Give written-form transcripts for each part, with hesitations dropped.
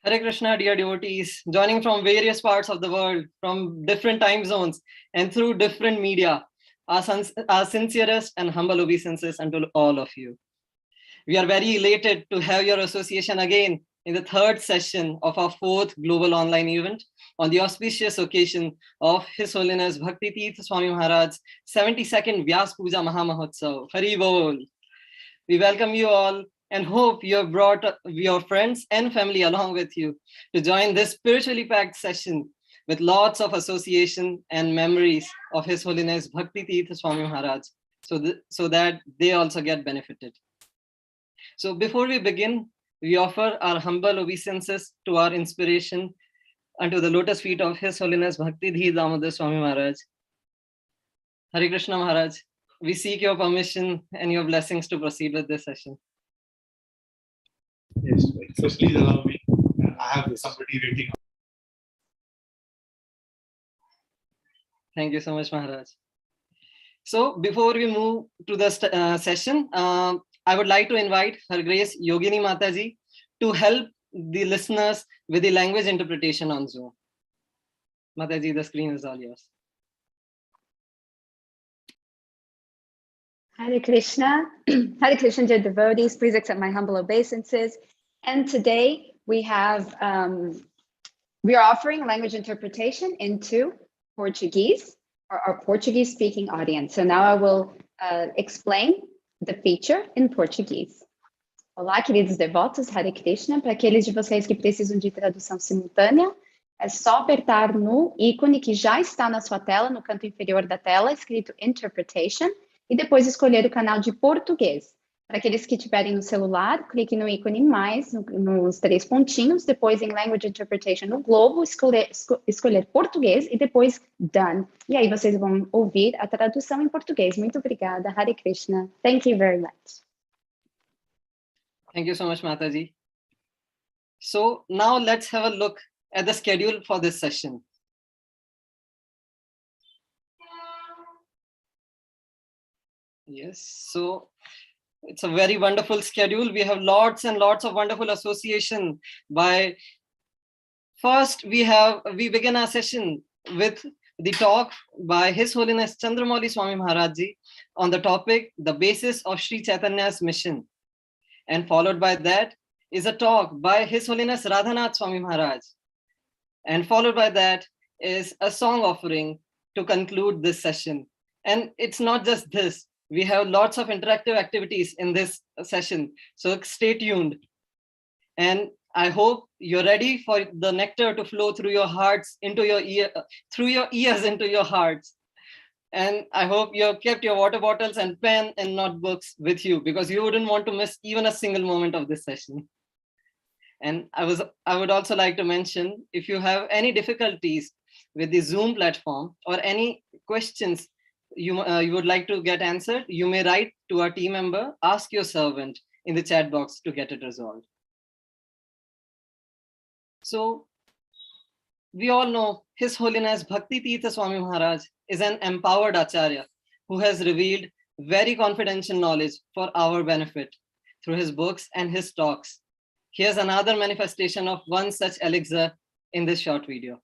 Hare Krishna, dear devotees, joining from various parts of the world, from different time zones, and through different media, our sincerest and humble obeisances unto all of you. We are very elated to have your association again in the third session of our fourth global online event on the auspicious occasion of His Holiness Bhakti Tirtha Swami Maharaj's 72nd Vyasa-puja Mahamahotsav. Hari Bol. We welcome you all and hope you have brought your friends and family along with you to join this spiritually packed session with lots of association and memories of His Holiness Bhakti Tirtha Swami Maharaj, so that they also get benefited. So before we begin, we offer our humble obeisances to our inspiration unto the lotus feet of His Holiness Bhakti Tirtha Damodara Swami Maharaj. Hare Krishna Maharaj, we seek your permission and your blessings to proceed with this session. Yes, so please allow me. I have somebody waiting. Thank you so much, Maharaj. So before we move to the session, I would like to invite Her Grace Yogini Mataji to help the listeners with the language interpretation on Zoom. Mataji, the screen is all yours. Hare Krishna. Hare Krishna, dear devotees, please accept my humble obeisances. And today we are offering language interpretation into Portuguese for our Portuguese speaking audience. So now I will explain the feature in Portuguese. Olá, queridos devotos, Hare Krishna. Para aqueles de vocês que precisam de tradução simultânea, é só apertar no ícone que já está na sua tela, no canto inferior da tela, escrito Interpretation, e depois escolher o canal de português. Para aqueles que tiverem no celular, clique no ícone mais, nos 3 pontinhos, depois em Language Interpretation no globo, escolher português e depois Done. E aí vocês vão ouvir a tradução em português. Muito obrigada. Hare Krishna. Thank you very much. Thank you so much, Mataji. So now let's have a look at the schedule for this session. Yes, so it's a very wonderful schedule. We have lots and lots of wonderful association. First, we begin our session with the talk by His Holiness Chandramauli Swami Maharaj Ji on the topic, the basis of Sri Chaitanya's mission. And followed by that is a talk by His Holiness Radhanath Swami Maharaj. And followed by that is a song offering to conclude this session. And it's not just this, we have lots of interactive activities in this session. So stay tuned. And I hope you're ready for the nectar to flow through your hearts, into your ear, through your ears into your hearts. And I hope you have kept your water bottles and pen and notebooks with you, because you wouldn't want to miss even a single moment of this session. And I would also like to mention, if you have any difficulties with the Zoom platform or any questions you would like to get answered, you may write to our team member, Ask Your Servant, in the chat box to get it resolved. So we all know His Holiness Bhakti Tirtha Swami Maharaj is an empowered Acharya who has revealed very confidential knowledge for our benefit through his books and his talks. Here's another manifestation of one such elixir in this short video.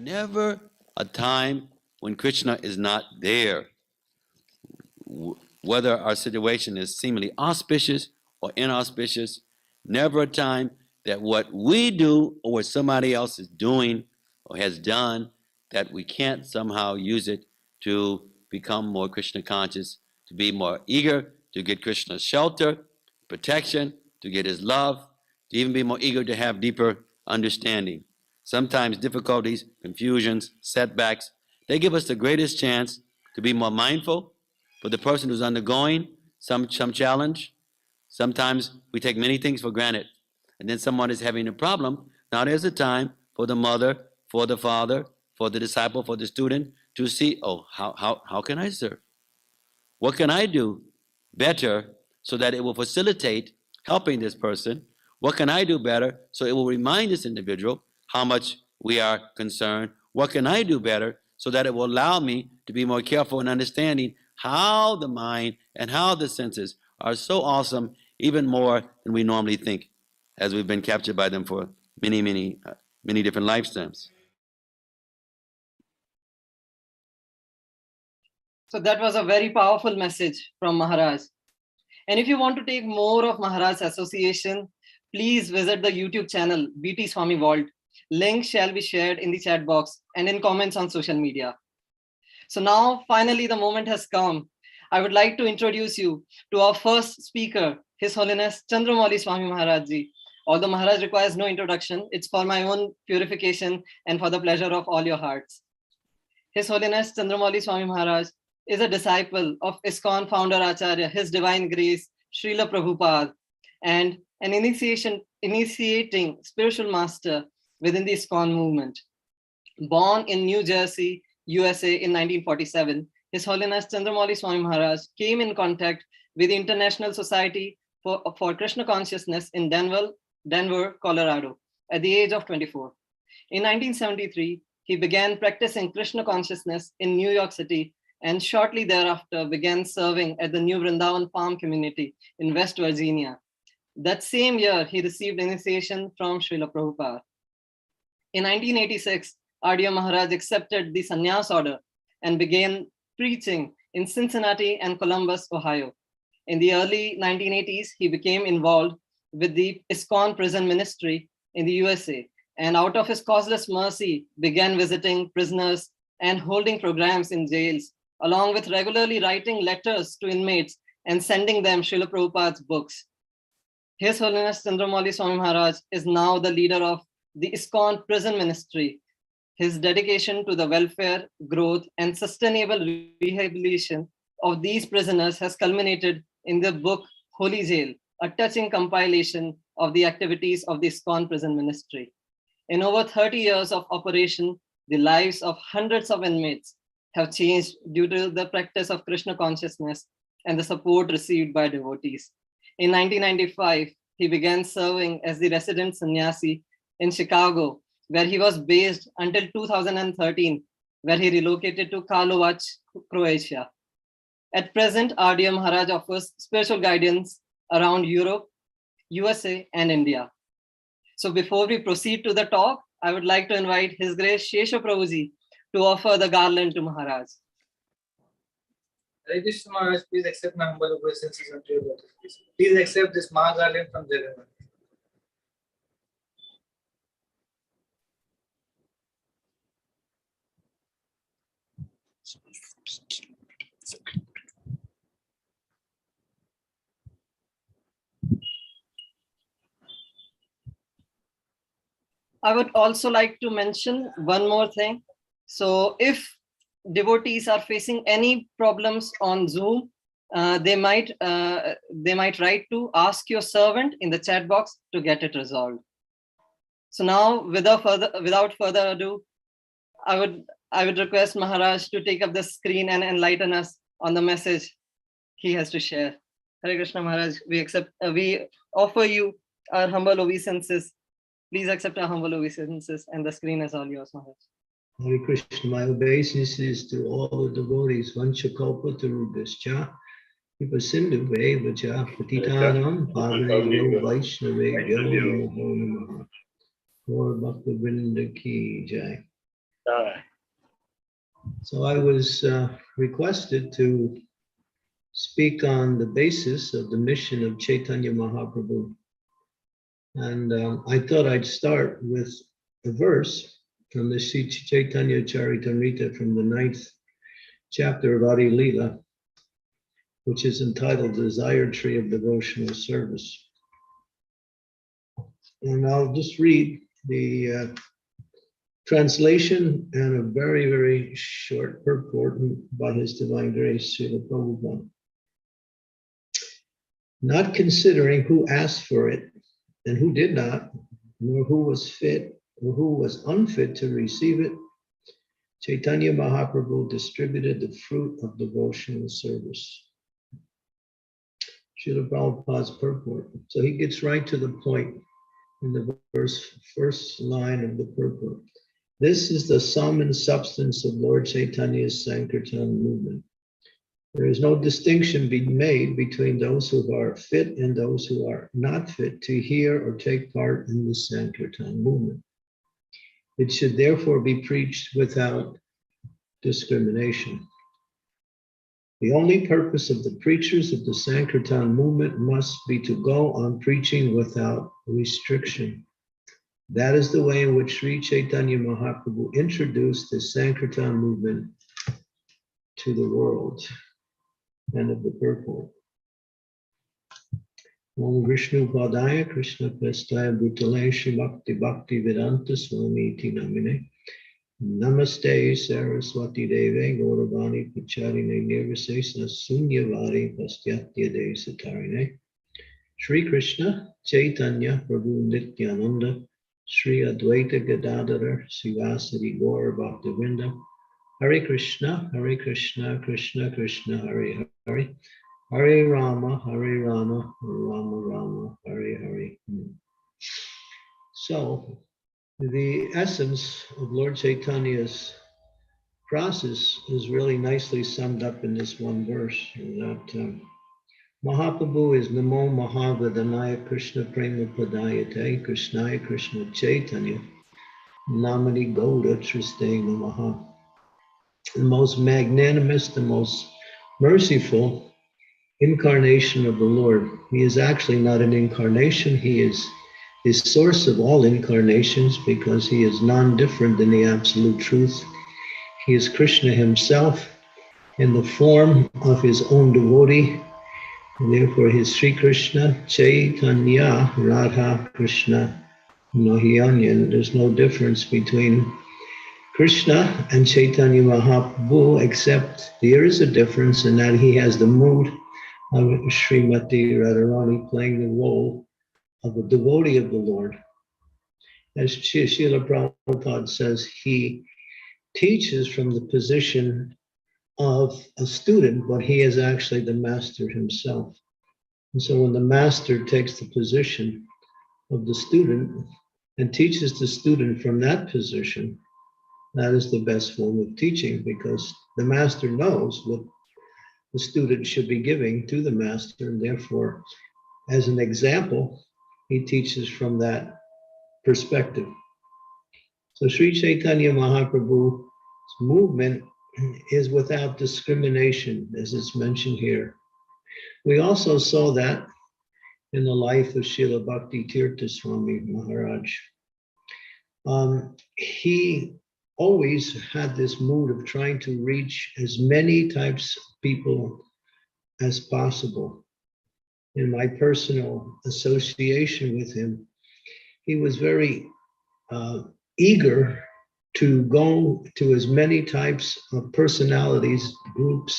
Never a time when Krishna is not there. Whether our situation is seemingly auspicious or inauspicious, never a time that what we do or what somebody else is doing or has done, that we can't somehow use it to become more Krishna conscious, to be more eager to get Krishna's shelter, protection, to get his love, to even be more eager to have deeper understanding. Sometimes difficulties, confusions, setbacks, they give us the greatest chance to be more mindful for the person who's undergoing some challenge. Sometimes we take many things for granted, and then someone is having a problem. Now there's a time for the mother, for the father, for the disciple, for the student to see, oh, how can I serve? What can I do better so that it will facilitate helping this person? What can I do better so it will remind this individual how much we are concerned? What can I do better so that it will allow me to be more careful in understanding how the mind and how the senses are so awesome, even more than we normally think, as we've been captured by them for many different lifetimes. So that was a very powerful message from Maharaj. And if you want to take more of Maharaj's association, please visit the YouTube channel, BT Swami Vault. Link shall be shared in the chat box and in comments on social media. So now, finally, the moment has come. I would like to introduce you to our first speaker, His Holiness Chandramauli Swami Maharaj Ji. Although Maharaj requires no introduction, it's for my own purification and for the pleasure of all your hearts. His Holiness Chandramauli Swami Maharaj is a disciple of ISKCON founder Acharya, His Divine Grace, Srila Prabhupada, and an initiating spiritual master within the ISKCON movement. Born in New Jersey, USA in 1947, His Holiness Chandramauli Swami Maharaj came in contact with the International Society for Krishna Consciousness in Denver, Colorado, at the age of 24. In 1973, he began practicing Krishna consciousness in New York City, and shortly thereafter began serving at the New Vrindavan Farm Community in West Virginia. That same year, he received initiation from Srila Prabhupada. In 1986, Ardya Maharaj accepted the sannyas order and began preaching in Cincinnati and Columbus, Ohio. In the early 1980s, he became involved with the ISKCON prison ministry in the USA, and out of his causeless mercy, began visiting prisoners and holding programs in jails, along with regularly writing letters to inmates and sending them Srila Prabhupada's books. His Holiness Chandramauli Swami Maharaj is now the leader of the ISKCON prison ministry. His dedication to the welfare, growth, and sustainable rehabilitation of these prisoners has culminated in the book Holy Jail, a touching compilation of the activities of the ISKCON prison ministry. In over 30 years of operation, the lives of hundreds of inmates have changed due to the practice of Krishna consciousness and the support received by devotees. In 1995, he began serving as the resident sannyasi in Chicago, where he was based until 2013, where he relocated to Karlovac, Croatia. At present, our dear Maharaj offers spiritual guidance around Europe, USA, and India. So before we proceed to the talk, I would like to invite His Grace Shesha Prabhuji to offer the garland to Maharaj. Hare Krishna Maharaj, please accept my humble obeisances unto your lotus feet. Please accept this Mahagarland from Dhira. I would also like to mention one more thing. So if devotees are facing any problems on Zoom, they might write to ask your servant in the chat box to get it resolved. So now, without further ado, I would request Maharaj to take up the screen and enlighten us on the message he has to share. Hare Krishna Maharaj, we offer you our humble obeisances. Please accept our humble obeisances, and the screen is all yours, Maharaj. Hare Krishna, my obeisances to all the devotees. Vanchakalpa tarubhascha, vipasindhuvevacha, patitanam pavanebhyo vaishnavebhyo namo namaha. Gaur Bhaktivinoda ki jai. So I was requested to speak on the basis of the mission of Chaitanya Mahaprabhu. And I thought I'd start with a verse from the Sri Chaitanya Charitamrita from the 9th chapter of Adi Leela, which is entitled Desire Tree of Devotional Service. And I'll just read the translation and a very, very short purport by His Divine Grace, Srila Prabhupada. Not considering who asked for it and who did not, nor who was fit or who was unfit to receive it, Chaitanya Mahaprabhu distributed the fruit of devotional service. Srila Prabhupada's purport. So he gets right to the point in the first line of the purport. This is the sum and substance of Lord Chaitanya's Sankirtan movement. There is no distinction being made between those who are fit and those who are not fit to hear or take part in the Sankirtan movement. It should therefore be preached without discrimination. The only purpose of the preachers of the Sankirtan movement must be to go on preaching without restriction. That is the way in which Sri Chaitanya Mahaprabhu introduced the Sankirtan movement to the world. End of the purport. Om Vishnu Padaya Krishna Prestaya Bhutale Shri Bhakti Vedanta Swami Iti Namine Namaste Saraswati Deve Gauravani Pacharine Nirvisesa Sunyavari Pastyatya De Satarine Shri Krishna Chaitanya Prabhu Nityananda Shri Advaita Gadadhara Sivasadi Gaur Bhaktivinoda Hare Krishna, Krishna Krishna, Hare Hare, Hare Rama, Rama Rama, Hare Hare. So, the essence of Lord Chaitanya's process is really nicely summed up in this one verse, that Mahaprabhu is Namo Mahavadanaya Krishna Prema Padayate Krishnaya Krishna Chaitanya Namani Gauda Triste Namaha. The most magnanimous, the most merciful incarnation of the Lord. He is actually not an incarnation. He is the source of all incarnations because he is non-different than the absolute truth. He is Krishna himself in the form of his own devotee. And therefore, his Sri Krishna, Chaitanya, Radha, Krishna, Nahiyanya. There's no difference between Krishna and Chaitanya Mahaprabhu, except there is a difference in that he has the mood of Srimati Radharani playing the role of a devotee of the Lord. As Srila Prabhupada says, he teaches from the position of a student, but he is actually the master himself. And so when the master takes the position of the student, and teaches the student from that position, that is the best form of teaching, because the master knows what the student should be giving to the master, and therefore, as an example, he teaches from that perspective. So Sri Chaitanya Mahaprabhu's movement is without discrimination, as it's mentioned here. We also saw that in the life of Srila Bhakti Tirtha Swami Maharaj. He always had this mood of trying to reach as many types of people as possible. In my personal association with him, he was very eager to go to as many types of personalities, groups,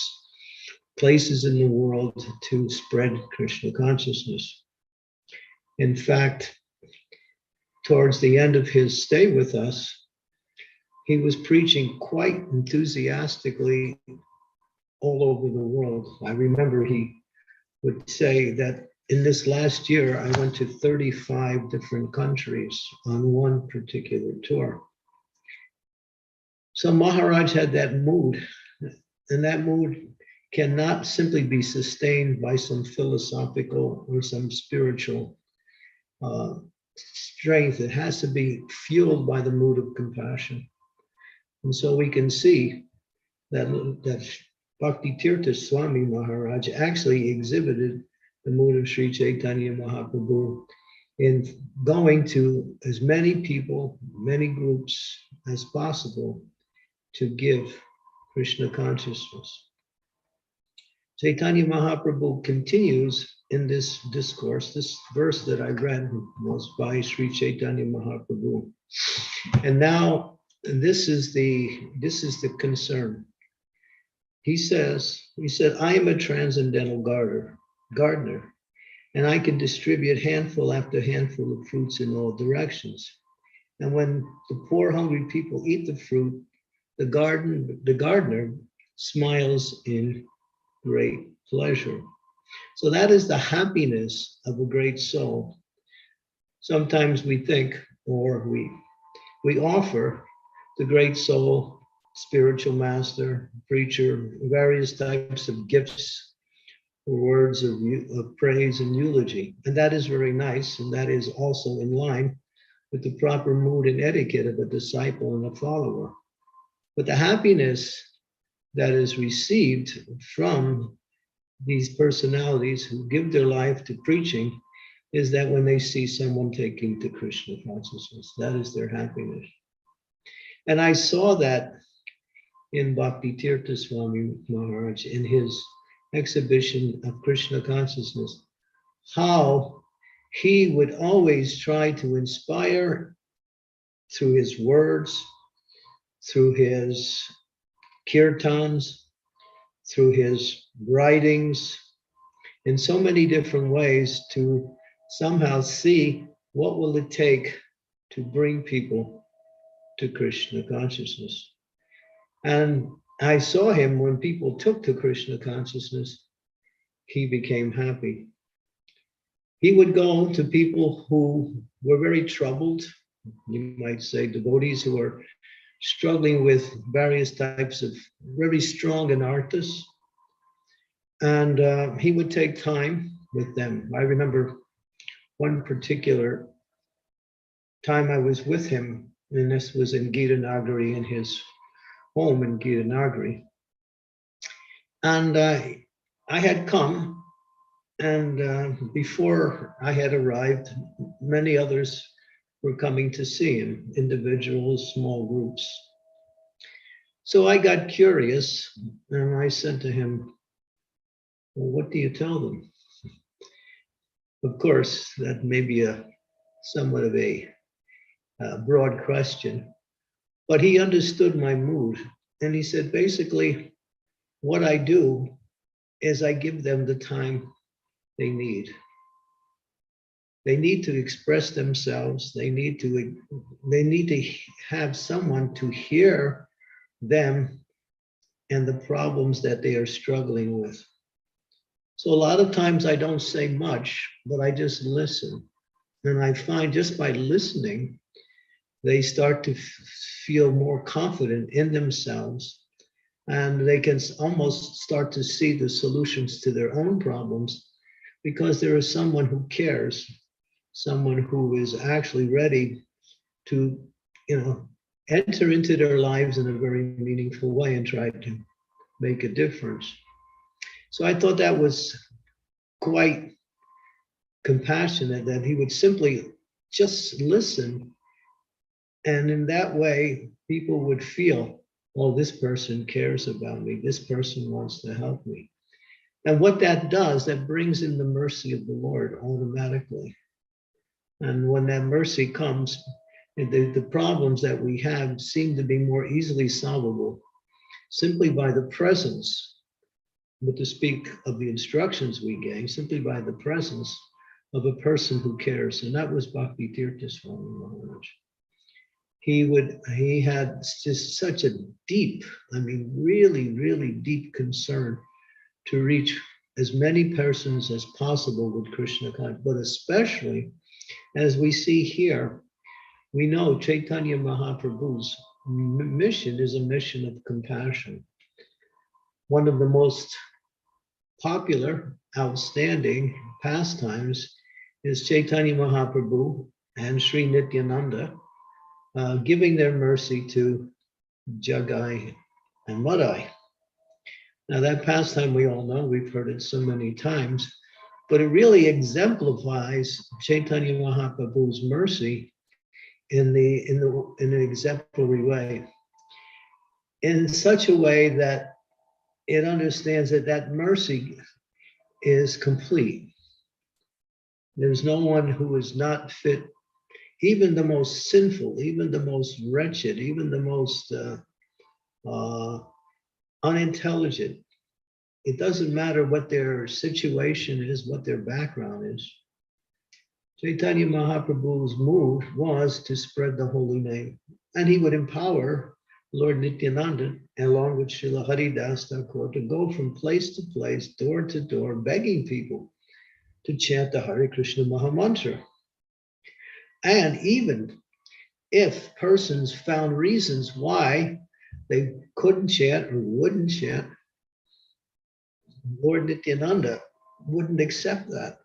places in the world to spread Krishna consciousness. In fact, towards the end of his stay with us, he was preaching quite enthusiastically all over the world. I remember he would say that in this last year, I went to 35 different countries on one particular tour. So Maharaj had that mood, and that mood cannot simply be sustained by some philosophical or some spiritual strength. It has to be fueled by the mood of compassion. And so we can see that Bhakti Tirtha Swami Maharaj actually exhibited the mood of Sri Chaitanya Mahaprabhu in going to as many people, many groups as possible to give Krishna consciousness. Chaitanya Mahaprabhu continues in this discourse. This verse that I read was by Sri Chaitanya Mahaprabhu. And now this is the concern. He said, I am a transcendental gardener, and I can distribute handful after handful of fruits in all directions. And when the poor, hungry people eat the fruit, the gardener smiles in great pleasure. So that is the happiness of a great soul. Sometimes we think, or we offer the great soul, spiritual master, preacher, various types of gifts, words of praise and eulogy. And that is very nice, and that is also in line with the proper mood and etiquette of a disciple and a follower. But the happiness that is received from these personalities who give their life to preaching is that when they see someone taking to Krishna consciousness, that is their happiness. And I saw that in Bhakti Tirtha Swami Maharaj, in his exhibition of Krishna consciousness, how he would always try to inspire through his words, through his kirtans, through his writings, in so many different ways to somehow see what will it take to bring people to Krishna consciousness. And I saw him when people took to Krishna consciousness, he became happy. He would go to people who were very troubled, you might say devotees who are struggling with various types of very strong anarthas. And he would take time with them. I remember one particular time I was with him, and this was in 𝐸𝐸, in his home in 𝐸𝐸. And I had come, and before I had arrived, many others were coming to see him, individuals, small groups. So I got curious, and I said to him, well, what do you tell them? Of course, that may be somewhat of a broad question, but he understood my mood. And he said, basically, what I do is I give them the time they need. They need to express themselves. They need to have someone to hear them and the problems that they are struggling with. So a lot of times I don't say much, but I just listen. And I find just by listening, they start to feel more confident in themselves, and they can almost start to see the solutions to their own problems because there is someone who cares, someone who is actually ready to, enter into their lives in a very meaningful way and try to make a difference. So I thought that was quite compassionate, that he would simply just listen. And in that way, people would feel, oh, this person cares about me. This person wants to help me. And what that does, that brings in the mercy of the Lord automatically. And when that mercy comes, the problems that we have seem to be more easily solvable simply by the presence, but to speak of the instructions we gave, simply by the presence of a person who cares. And that was Bhakti Tirtha Swami Maharaj. He had just such a deep, really, really deep concern to reach as many persons as possible with Krishna consciousness, but especially, as we see here, we know Chaitanya Mahaprabhu's mission is a mission of compassion. One of the most popular, outstanding pastimes is Chaitanya Mahaprabhu and Sri Nityananda giving their mercy to 𝐤𝐤𝐬𝐬 and 𝐬𝐰. Now that pastime we all know, we've heard it so many times, but it really exemplifies Chaitanya Mahaprabhu's mercy in an exemplary way, in such a way that it understands that mercy is complete. There's no one who is not fit, even the most sinful, even the most wretched, even the most unintelligent. It doesn't matter what their situation is, what their background is. Chaitanya Mahaprabhu's move was to spread the holy name, and he would empower Lord Nityananda, along with Srila Haridas Thakur, to go from place to place, door to door, begging people to chant the Hare Krishna Mahamantra. And even if persons found reasons why they couldn't chant or wouldn't chant, Lord Nityananda wouldn't accept that.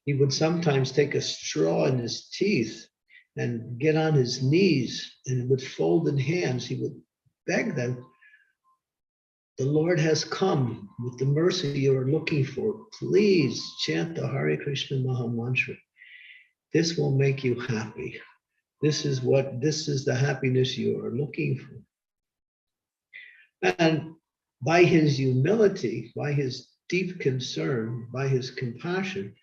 He would sometimes take a straw in his teeth and get on his knees, and with folded hands, he would beg them, the Lord has come with the mercy you are looking for. Please chant the Hare Krishna Mahamantra. This will make you happy. This is the happiness you are looking for. And by his humility, by his deep concern, by his compassion,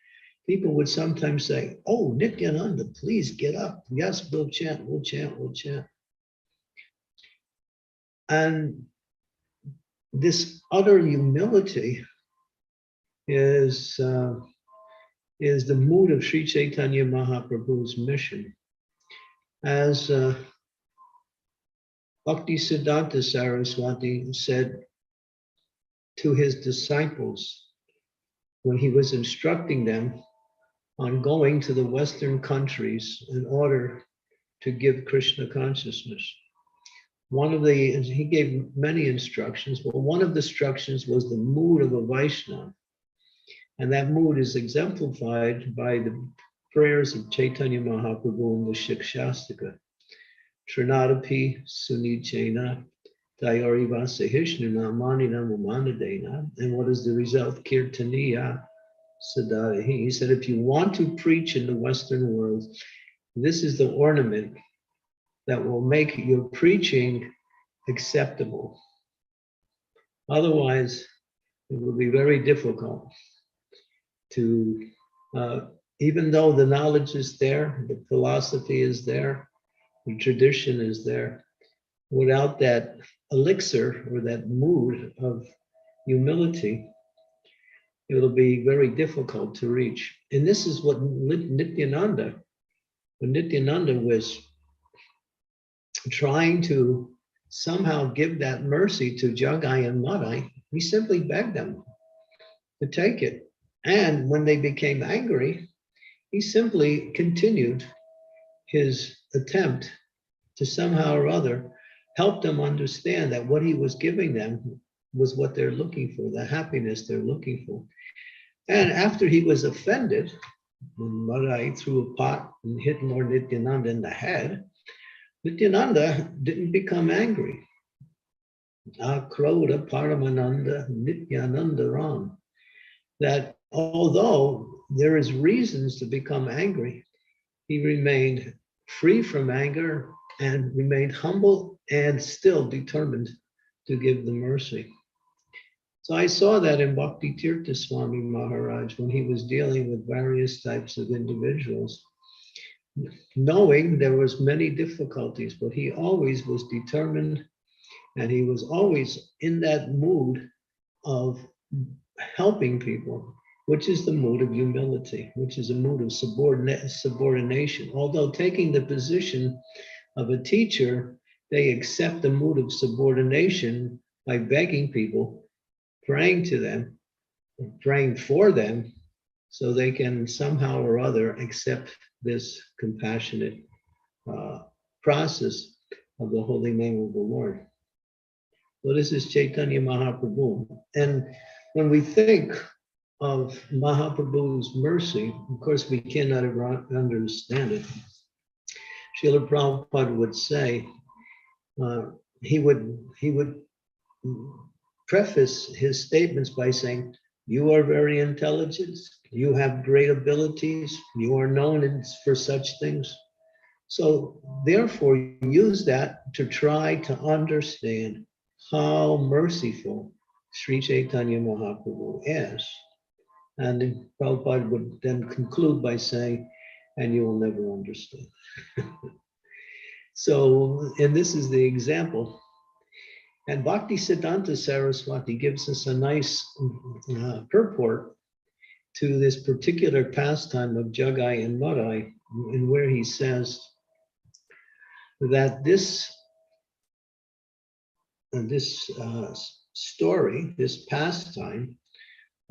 people would sometimes say, oh, Nityananda, please get up. Yes, we'll chant, we'll chant, we'll chant. And this utter humility is the mood of Sri Chaitanya Mahaprabhu's mission. As Bhakti Siddhanta Saraswati said to his disciples when he was instructing them on going to the Western countries in order to give Krishna consciousness. He gave many instructions, but one of the instructions was the mood of a Vaishnava. And that mood is exemplified by the prayers of Chaitanya Mahaprabhu in the Shikshastika. Trinadapi Sunichena Dayariva Sahishnuna Manina Mumanadena. And what is the result? Kirtaniya Sadarahi. He said, if you want to preach in the Western world, this is the ornament that will make your preaching acceptable. Otherwise, it will be very difficult to, even though the knowledge is there, the philosophy is there, the tradition is there, without that elixir or that mood of humility, it'll be very difficult to reach. And this is what when Nityananda was trying to somehow give that mercy to 𝐤𝐤𝐬𝐬 and 𝐬𝐼, he simply begged them to take it. And when they became angry, he simply continued his attempt to somehow or other help them understand that what he was giving them was what they're looking for, the happiness they're looking for. And after he was offended, when Maharaja threw a pot and hit Lord Nityananda in the head, Nityananda didn't become angry. Akroda Paramananda Nityananda Ram. That although there is reasons to become angry, he remained free from anger and remained humble and still determined to give the mercy. So I saw that in Bhakti Tirtha Swami Maharaj when he was dealing with various types of individuals, knowing there was many difficulties, but he always was determined and he was always in that mood of helping people, which is the mood of humility, which is a mood of subordination. Although taking the position of a teacher, they accept the mood of subordination by begging people, praying to them, praying for them, so they can somehow or other accept this compassionate process of the holy name of the Lord. So this is Chaitanya Mahaprabhu. And when we think of Mahaprabhu's mercy, of course, we cannot understand it. Srila Prabhupada would say, he would preface his statements by saying, you are very intelligent, you have great abilities, you are known for such things. So therefore, use that to try to understand how merciful Sri Chaitanya Mahaprabhu is. And then Prabhupada would then conclude by saying, and you will never understand. So, and this is the example. And Bhakti Siddhanta Saraswati gives us a nice purport to this particular pastime of Jagai and Madai, in where he says that this story, this pastime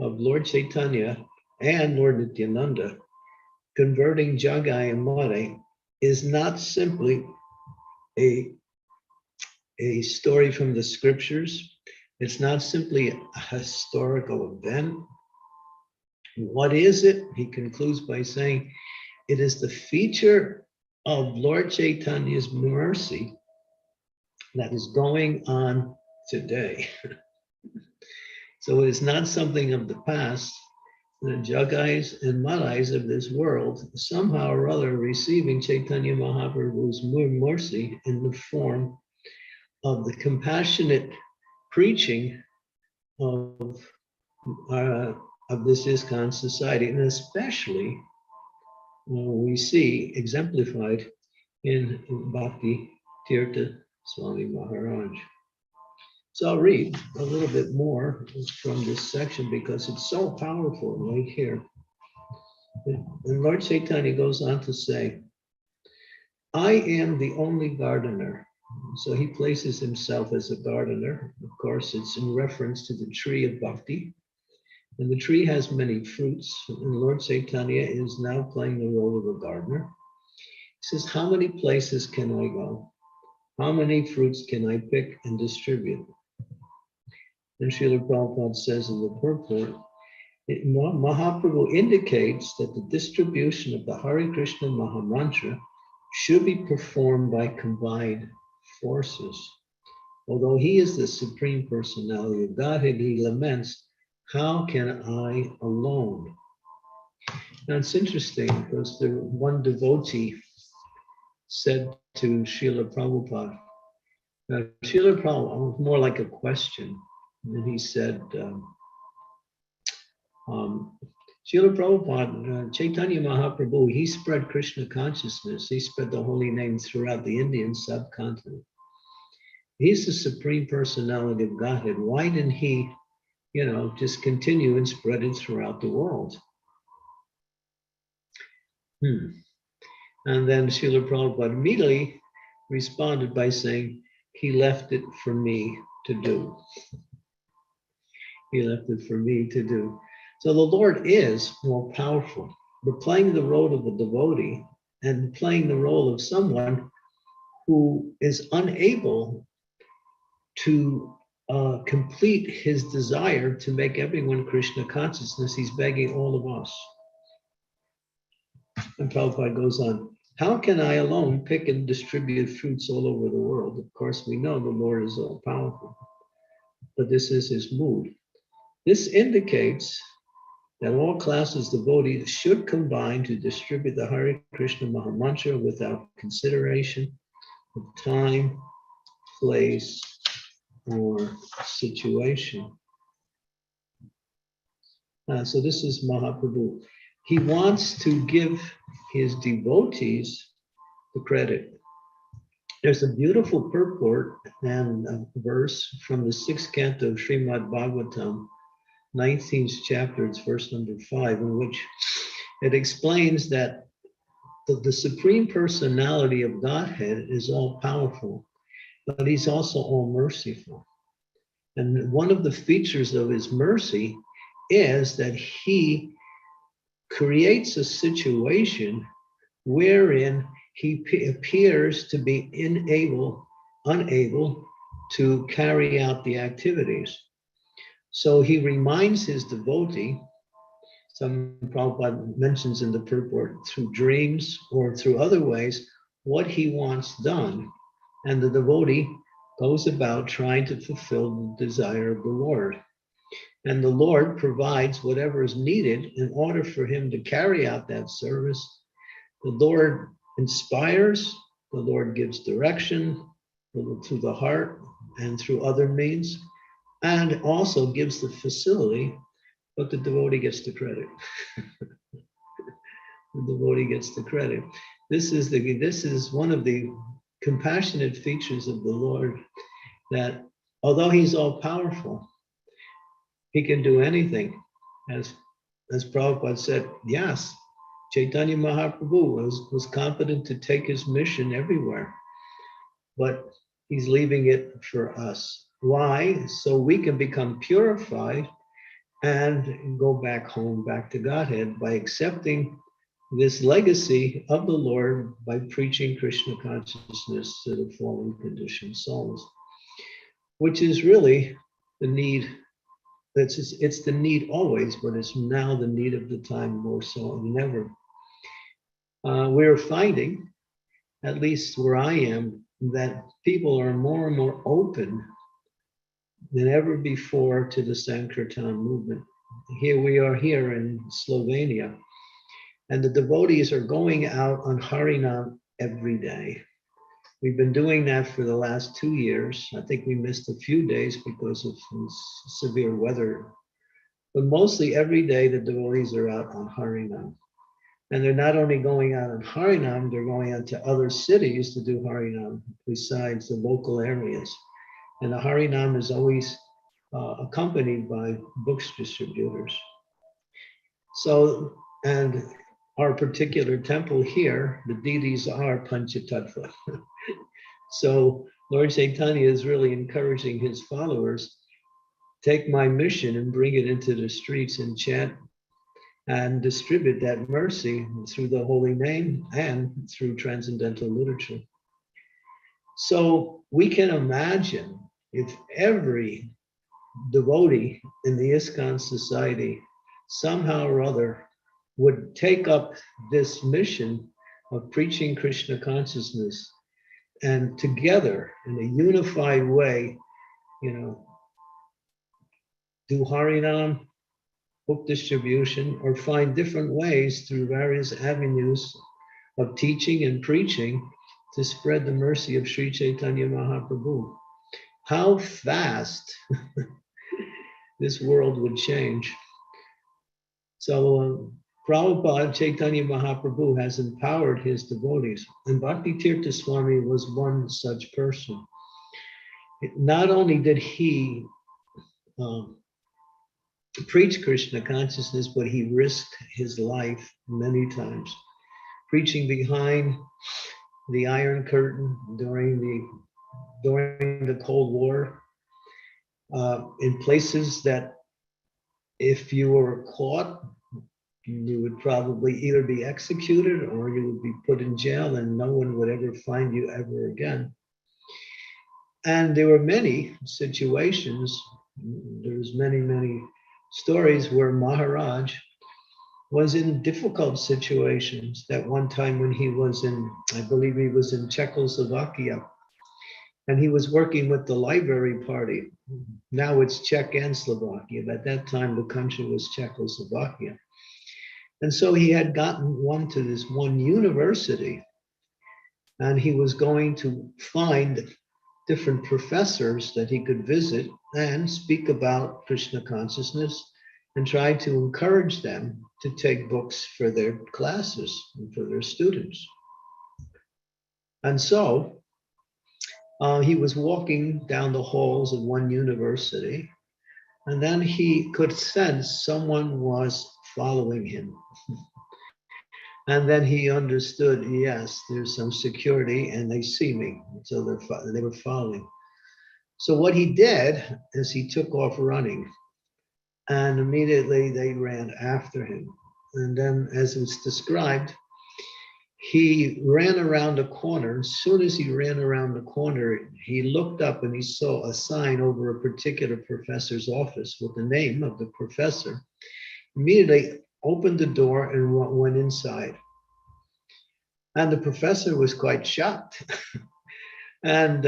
of Lord Chaitanya and Lord Nityananda converting Jagai and Madai is not simply a story from the scriptures. It's not simply a historical event. What is it? He concludes by saying, it is the feature of Lord Chaitanya's mercy that is going on today. So it is not something of the past. The Jagais and Madais of this world somehow or other receiving Chaitanya Mahaprabhu's mercy in the form of the compassionate preaching of this ISKCON society, and especially we see exemplified in Bhakti Tirtha Swami Maharaj. So I'll read a little bit more from this section because it's so powerful right here. And Lord Chaitanya goes on to say, I am the only gardener. So he places himself as a gardener. Of course, it's in reference to the tree of Bhakti. And the tree has many fruits. And Lord Chaitanya is now playing the role of a gardener. He says, how many places can I go? How many fruits can I pick and distribute? And Srila Prabhupada says in the purport, Mahaprabhu indicates that the distribution of the Hare Krishna Mahamantra should be performed by combined forces. Although he is the Supreme Personality of Godhead, he laments, how can I alone? Now it's interesting because the one devotee said to Srila Prabhupada, Srila Prabhupada, was more like a question. And he said, Srila Prabhupada, Chaitanya Mahaprabhu, he spread Krishna consciousness. He spread the holy name throughout the Indian subcontinent. He's the Supreme Personality of Godhead. Why didn't he, just continue and spread it throughout the world? And then Srila Prabhupada immediately responded by saying, he left it for me to do. He left it for me to do. So the Lord is more powerful. but playing the role of a devotee and playing the role of someone who is unable to complete his desire to make everyone Krishna consciousness. He's begging all of us. And Prabhupada goes on, how can I alone pick and distribute fruits all over the world? Of course, we know the Lord is all powerful, but this is his mood. This indicates that all classes of devotees should combine to distribute the Hare Krishna Mahamantra without consideration of time, place, or situation. So this is Mahaprabhu. He wants to give his devotees the credit. There's a beautiful purport and a verse from the 6th canto of Srimad Bhagavatam, 19th chapter, it's verse number 5, in which it explains that the Supreme Personality of Godhead is all powerful, but he's also all merciful. And one of the features of his mercy is that he creates a situation wherein he appears to be unable to carry out the activities. So he reminds his devotee, some Prabhupada mentions in the purport, through dreams or through other ways, what he wants done. And the devotee goes about trying to fulfill the desire of the Lord. And the Lord provides whatever is needed in order for him to carry out that service. The Lord inspires, the Lord gives direction through the heart and through other means, and also gives the facility, but the devotee gets the credit. The devotee gets the credit. This is one of the compassionate features of the Lord, that although he's all powerful, he can do anything. As Prabhupada said, yes, Chaitanya Mahaprabhu was competent to take his mission everywhere, but he's leaving it for us. Why? So we can become purified and go back home, back to Godhead, by accepting this legacy of the Lord by preaching Krishna consciousness to the fallen conditioned souls, which is really the need. It's the need always, but it's now the need of the time more so than ever. We're finding, at least where I am, that people are more and more open than ever before to the Sankirtan movement. Here we are here in Slovenia, and the devotees are going out on Harinam every day. We've been doing that for the last 2 years. I think we missed a few days because of severe weather, but mostly every day the devotees are out on Harinam. And they're not only going out on Harinam, they're going out to other cities to do Harinam besides the local areas. And the Harinam is always accompanied by books distributors. So, and our particular temple here, the deities are Panchatattva. So Lord Chaitanya is really encouraging his followers, take my mission and bring it into the streets and chant and distribute that mercy through the holy name and through transcendental literature. So we can imagine if every devotee in the ISKCON society somehow or other would take up this mission of preaching Krishna consciousness and together in a unified way, do Harinam, book distribution, or find different ways through various avenues of teaching and preaching to spread the mercy of Sri Chaitanya Mahaprabhu. How fast this world would change. So Prabhupada, Chaitanya Mahaprabhu, has empowered his devotees, and Bhakti Tirtha Swami was one such person. Not only did he preach Krishna consciousness, but he risked his life many times, preaching behind the Iron Curtain during the Cold War, in places that if you were caught, you would probably either be executed or you would be put in jail and no one would ever find you ever again. And there were many situations, there's many stories where Maharaj was in difficult situations. That one time when he was in, I believe he was in Czechoslovakia, and he was working with the Library Party. Now it's Czech and Slovakia, but at that time the country was Czechoslovakia. And so he had gotten to this one university, and he was going to find different professors that he could visit and speak about Krishna consciousness and try to encourage them to take books for their classes and for their students. And so he was walking down the halls of one university, and then he could sense someone was following him. And then he understood, yes, there's some security and they see me. So they were following. So what he did is he took off running, and immediately they ran after him. And then, as it's described, he ran around a corner. As soon as he ran around the corner, he looked up and he saw a sign over a particular professor's office with the name of the professor. Immediately opened the door and went inside. And the professor was quite shocked. and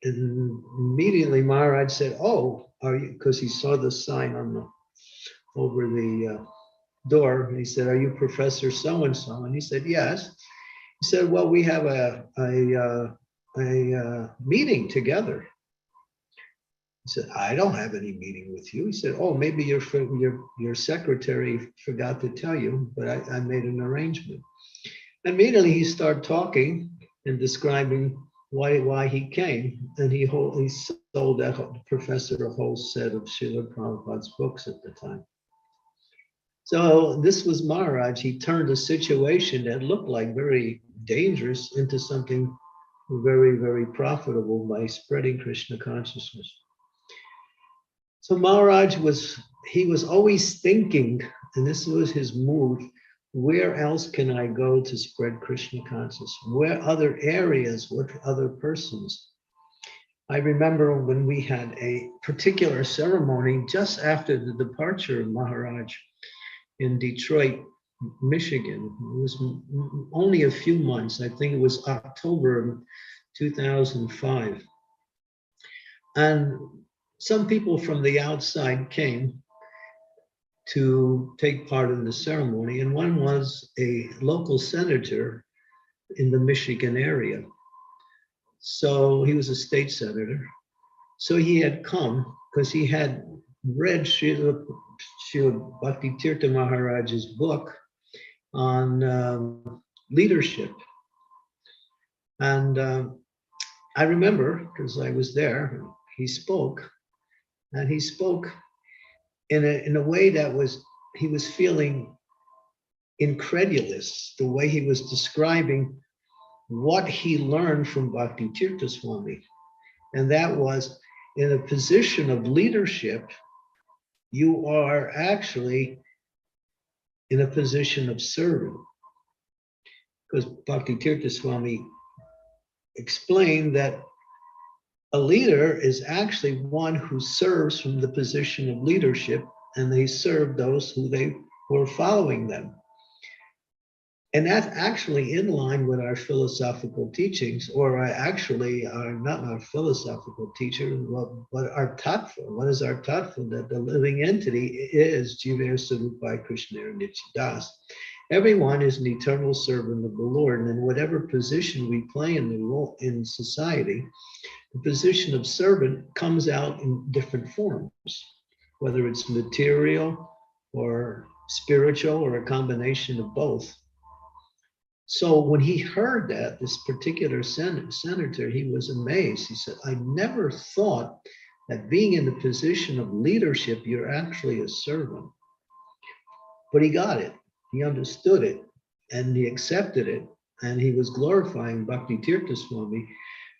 immediately Maharaj said, "Oh, are you?" Because he saw the sign on over the door. And he said, "Are you Professor so-and-so?" And he said, "Yes." He said, "Well, we have a meeting together." He said, "I don't have any meeting with you." He said, "Oh, maybe your secretary forgot to tell you, but I made an arrangement." Immediately he started talking and describing why he came, and he sold that professor a whole set of Srila Prabhupada's books at the time. So this was Maharaj. He turned a situation that looked like very dangerous into something very, very profitable by spreading Krishna consciousness. So Maharaj was always thinking, and this was his mood, where else can I go to spread Krishna consciousness? Where other areas, what other persons? I remember when we had a particular ceremony just after the departure of Maharaj in Detroit, Michigan. It was only a few months. I think it was October 2005. And some people from the outside came to take part in the ceremony, and one was a local senator in the Michigan area. So he was a state senator. So he had come because he had read Srila Bhakti Tirtha Maharaja's book on leadership. And I remember, because I was there, he spoke, and he spoke in a way that he was feeling incredulous, the way he was describing what he learned from Bhakti Tirtha Swami. And that was, in a position of leadership, you are actually in a position of serving. Because Bhakti Tirtha Swami explained that a leader is actually one who serves from the position of leadership, and they serve those who are following them. And that's actually in line with our philosophical teachings, or actually are not our philosophical teacher, but our tattva. What is our tattva? That the living entity is 𝐤𝐢𝐳 Krishna Nityadas. Everyone is an eternal servant of the Lord, and in whatever position we play in society, the position of servant comes out in different forms, whether it's material or spiritual or a combination of both. So when he heard that, this particular senator, he was amazed. He said, "I never thought that being in the position of leadership, you're actually a servant." But he got it, he understood it, and he accepted it, and he was glorifying Bhakti Tirtha Swami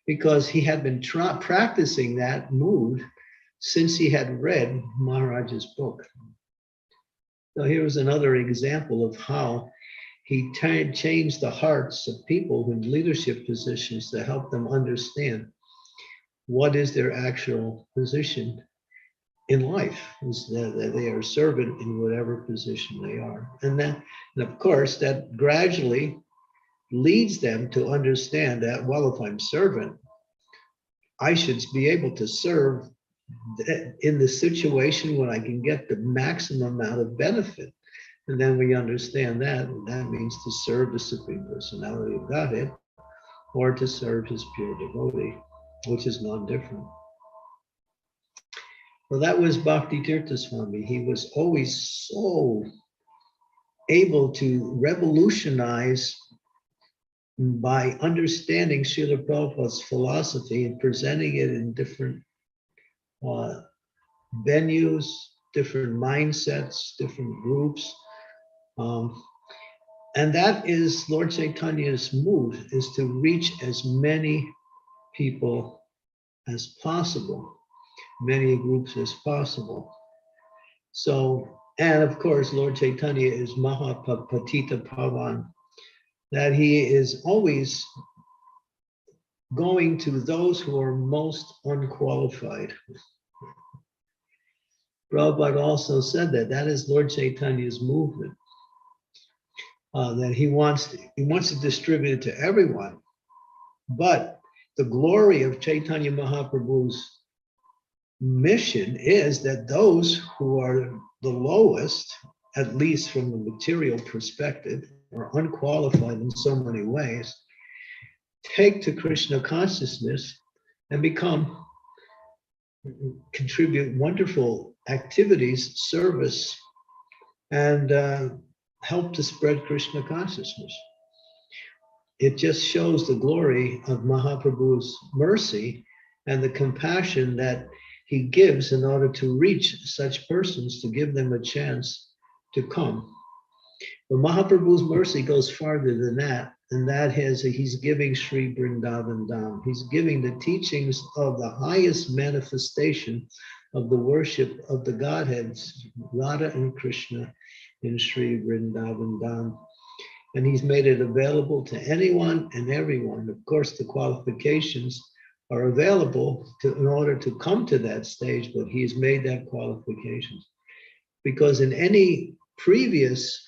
because he had been practicing that mood since he had read Maharaja's book. So here was another example of how he changed the hearts of people in leadership positions to help them understand what is their actual position in life, is that they are a servant in whatever position they are. And of course, that gradually leads them to understand that, well, if I'm servant, I should be able to serve in the situation when I can get the maximum amount of benefit. And then we understand that, and that means to serve the Supreme Personality of Godhead or to serve his pure devotee, which is non-different. Well, that was Bhakti Tirtha Swami. He was always so able to revolutionize by understanding Srila Prabhupada's philosophy and presenting it in different venues, different mindsets, different groups. And that is Lord Chaitanya's move, is to reach as many people as possible, many groups as possible. So, and of course, Lord Chaitanya is Mahapatita Pavan, that he is always going to those who are most unqualified. Prabhupada also said that is Lord Chaitanya's movement, that he wants to distribute it to everyone. But the glory of Chaitanya Mahaprabhu's mission is that those who are the lowest, at least from the material perspective, or unqualified in so many ways, take to Krishna consciousness and contribute wonderful activities, service, and help to spread Krishna consciousness. It just shows the glory of Mahaprabhu's mercy and the compassion that he gives in order to reach such persons, to give them a chance to come. But Mahaprabhu's mercy goes farther than that, and that is he's giving Sri Vrindavan Dham. He's giving the teachings of the highest manifestation of the worship of the Godheads, Radha and Krishna, in Sri Vrindavan Dham. And he's made it available to anyone and everyone. Of course, the qualifications are available in order to come to that stage, but he's made that qualifications. Because in any previous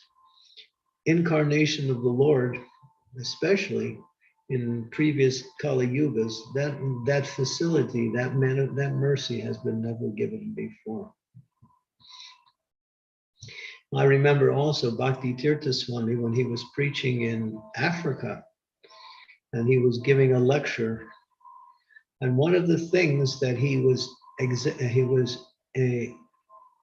incarnation of the Lord, especially in previous Kali Yugas, that facility, that mercy has been never given before. I remember also Bhakti Tirtha Swami when he was preaching in Africa, and he was giving a lecture. And one of the things that he was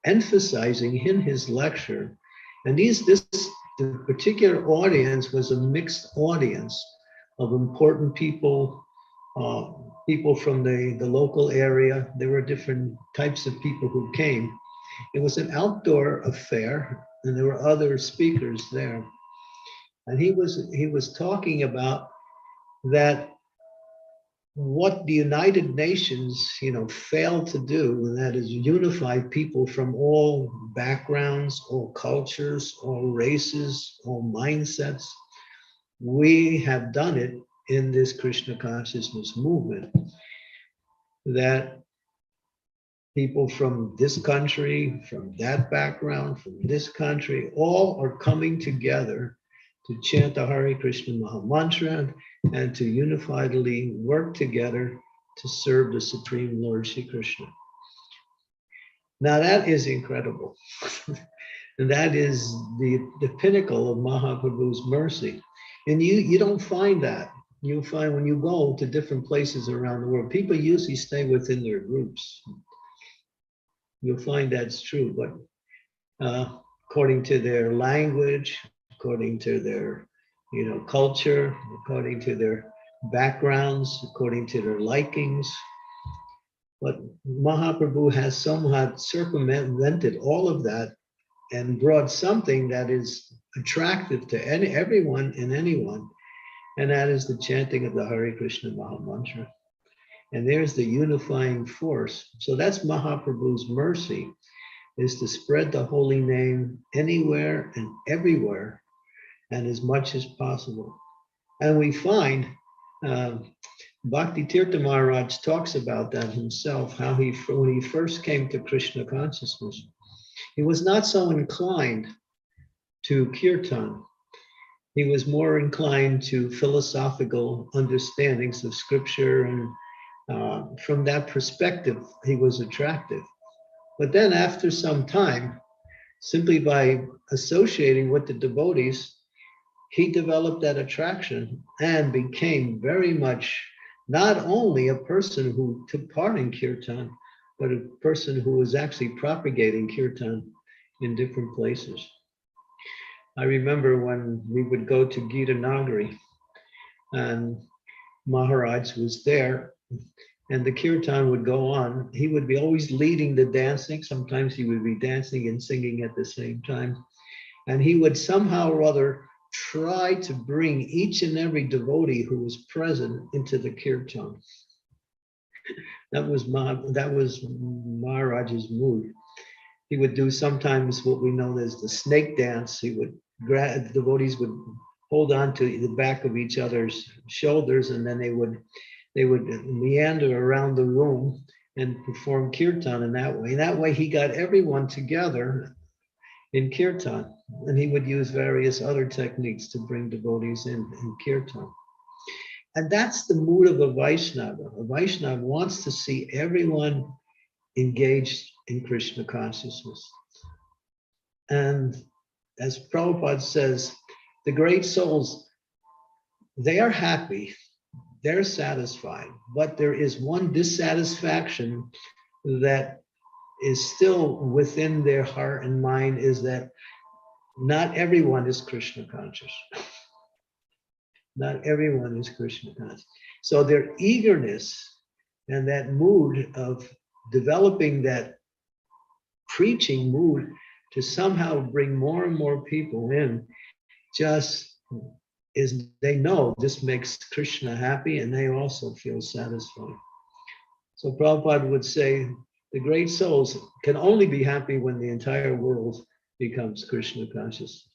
emphasizing in his lecture, and the particular audience was a mixed audience of important people, people from the local area. There were different types of people who came. It was an outdoor affair, and there were other speakers there. And he was talking about that what the United Nations, failed to do, and that is unify people from all backgrounds, all cultures, all races, all mindsets. We have done it in this Krishna consciousness movement, that people from this country, from that background, from this country, all are coming together to chant the Hare Krishna Maha Mantra and to unifiedly work together to serve the Supreme Lord Shri Krishna. Now that is incredible. And that is the pinnacle of Mahaprabhu's mercy. And you don't find that. You'll find when you go to different places around the world, people usually stay within their groups. You'll find that's true, but according to their language, according to their culture, according to their backgrounds, according to their likings. But Mahaprabhu has somewhat circumvented all of that and brought something that is attractive to everyone and anyone, and that is the chanting of the Hare Krishna Maha Mantra. And there's the unifying force. So that's Mahaprabhu's mercy. is to spread the holy name anywhere and everywhere and as much as possible. And we find Bhakti Tirtha Maharaj talks about that himself, how when he first came to Krishna consciousness, he was not so inclined to kirtan. He was more inclined to philosophical understandings of scripture, and from that perspective, he was attractive. But then after some time, simply by associating with the devotees, he developed that attraction and became very much not only a person who took part in kirtan, but a person who was actually propagating kirtan in different places. I remember when we would go to Gita Nagari and Maharaj was there and the kirtan would go on. He would be always leading the dancing. Sometimes he would be dancing and singing at the same time. And he would somehow or other try to bring each and every devotee who was present into the kirtan. That was Maharaj's mood. He would do sometimes what we know as the snake dance. He would the devotees would hold on to the back of each other's shoulders, and then they would meander around the room and perform kirtan in that way. In that way, he got everyone together in kirtan, and he would use various other techniques to bring devotees in kirtan. And that's the mood of a Vaishnava. A Vaishnava wants to see everyone engaged in Krishna consciousness. And as Prabhupada says, the great souls, they are happy, they're satisfied, but there is one dissatisfaction that is still within their heart and mind, is that not everyone is Krishna conscious. Not everyone is Krishna conscious. So their eagerness and that mood of developing that preaching mood to somehow bring more and more people in, just is, they know this makes Krishna happy and they also feel satisfied. So Prabhupada would say, the great souls can only be happy when the entire world becomes Krishna conscious.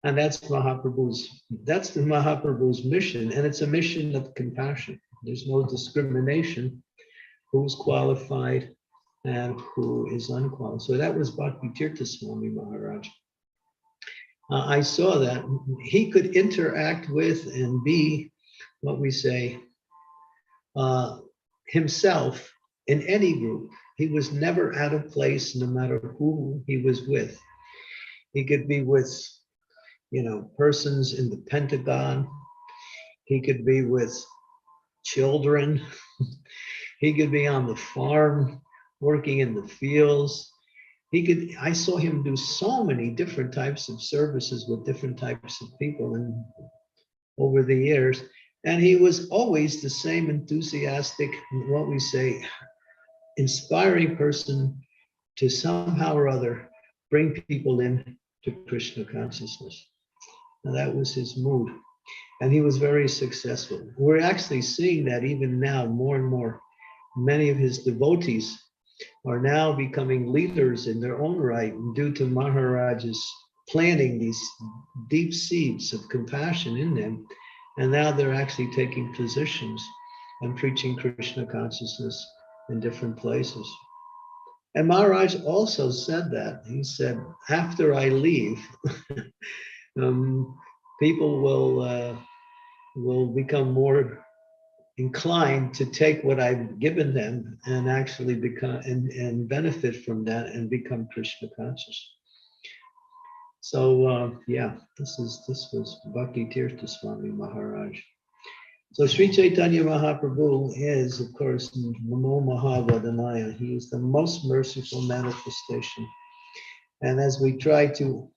And that's the Mahaprabhu's mission, and it's a mission of compassion. There's no discrimination who's qualified and who is unqualified. So that was Bhakti Tirtha Swami Maharaj. I saw that he could interact with and be, what we say, himself in any group. He was never out of place, no matter who he was with. He could be with, persons in the Pentagon. He could be with children. He could be on the farm, working in the fields. I saw him do so many different types of services with different types of people and over the years. And he was always the same enthusiastic, what we say, inspiring person to somehow or other bring people in to Krishna consciousness. And that was his mood. And he was very successful. We're actually seeing that even now more and more. Many of his devotees are now becoming leaders in their own right due to Maharaja's planting these deep seeds of compassion in them. And now they're actually taking positions and preaching Krishna consciousness in different places. And Maharaj also said that. He said, after I leave, people will become more inclined to take what I've given them and actually become and benefit from that and become Krishna conscious. So this was Bhakti Tirtha Swami Maharaj. So Sri Chaitanya Mahaprabhu is, of course, Namo Mahavadanaya. He is the most merciful manifestation. And as we try to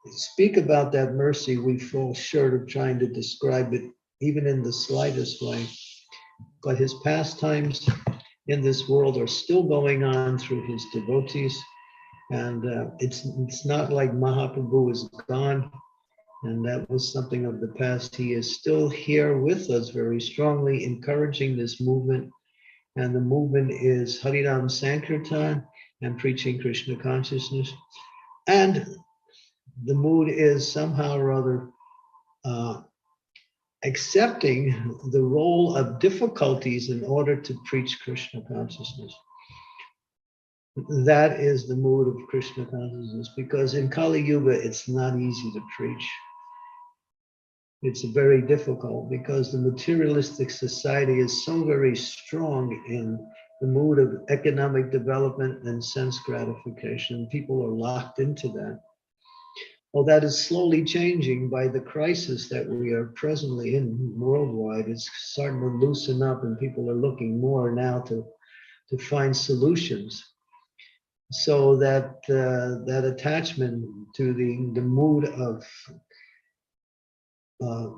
speak about that mercy, we fall short of trying to describe it even in the slightest way. But his pastimes in this world are still going on through his devotees. And it's not like Mahaprabhu is gone. And that was something of the past. He is still here with us very strongly, encouraging this movement. And the movement is Harinam Sankirtan and preaching Krishna consciousness. And the mood is somehow or other accepting the role of difficulties in order to preach Krishna consciousness. That is the mood of Krishna consciousness, because in Kali Yuga, it's not easy to preach. It's very difficult because the materialistic society is so very strong in the mood of economic development and sense gratification. People are locked into that. Well, that is slowly changing by the crisis that we are presently in worldwide. It's starting to loosen up, and people are looking more now to find solutions. So that that attachment to the mood of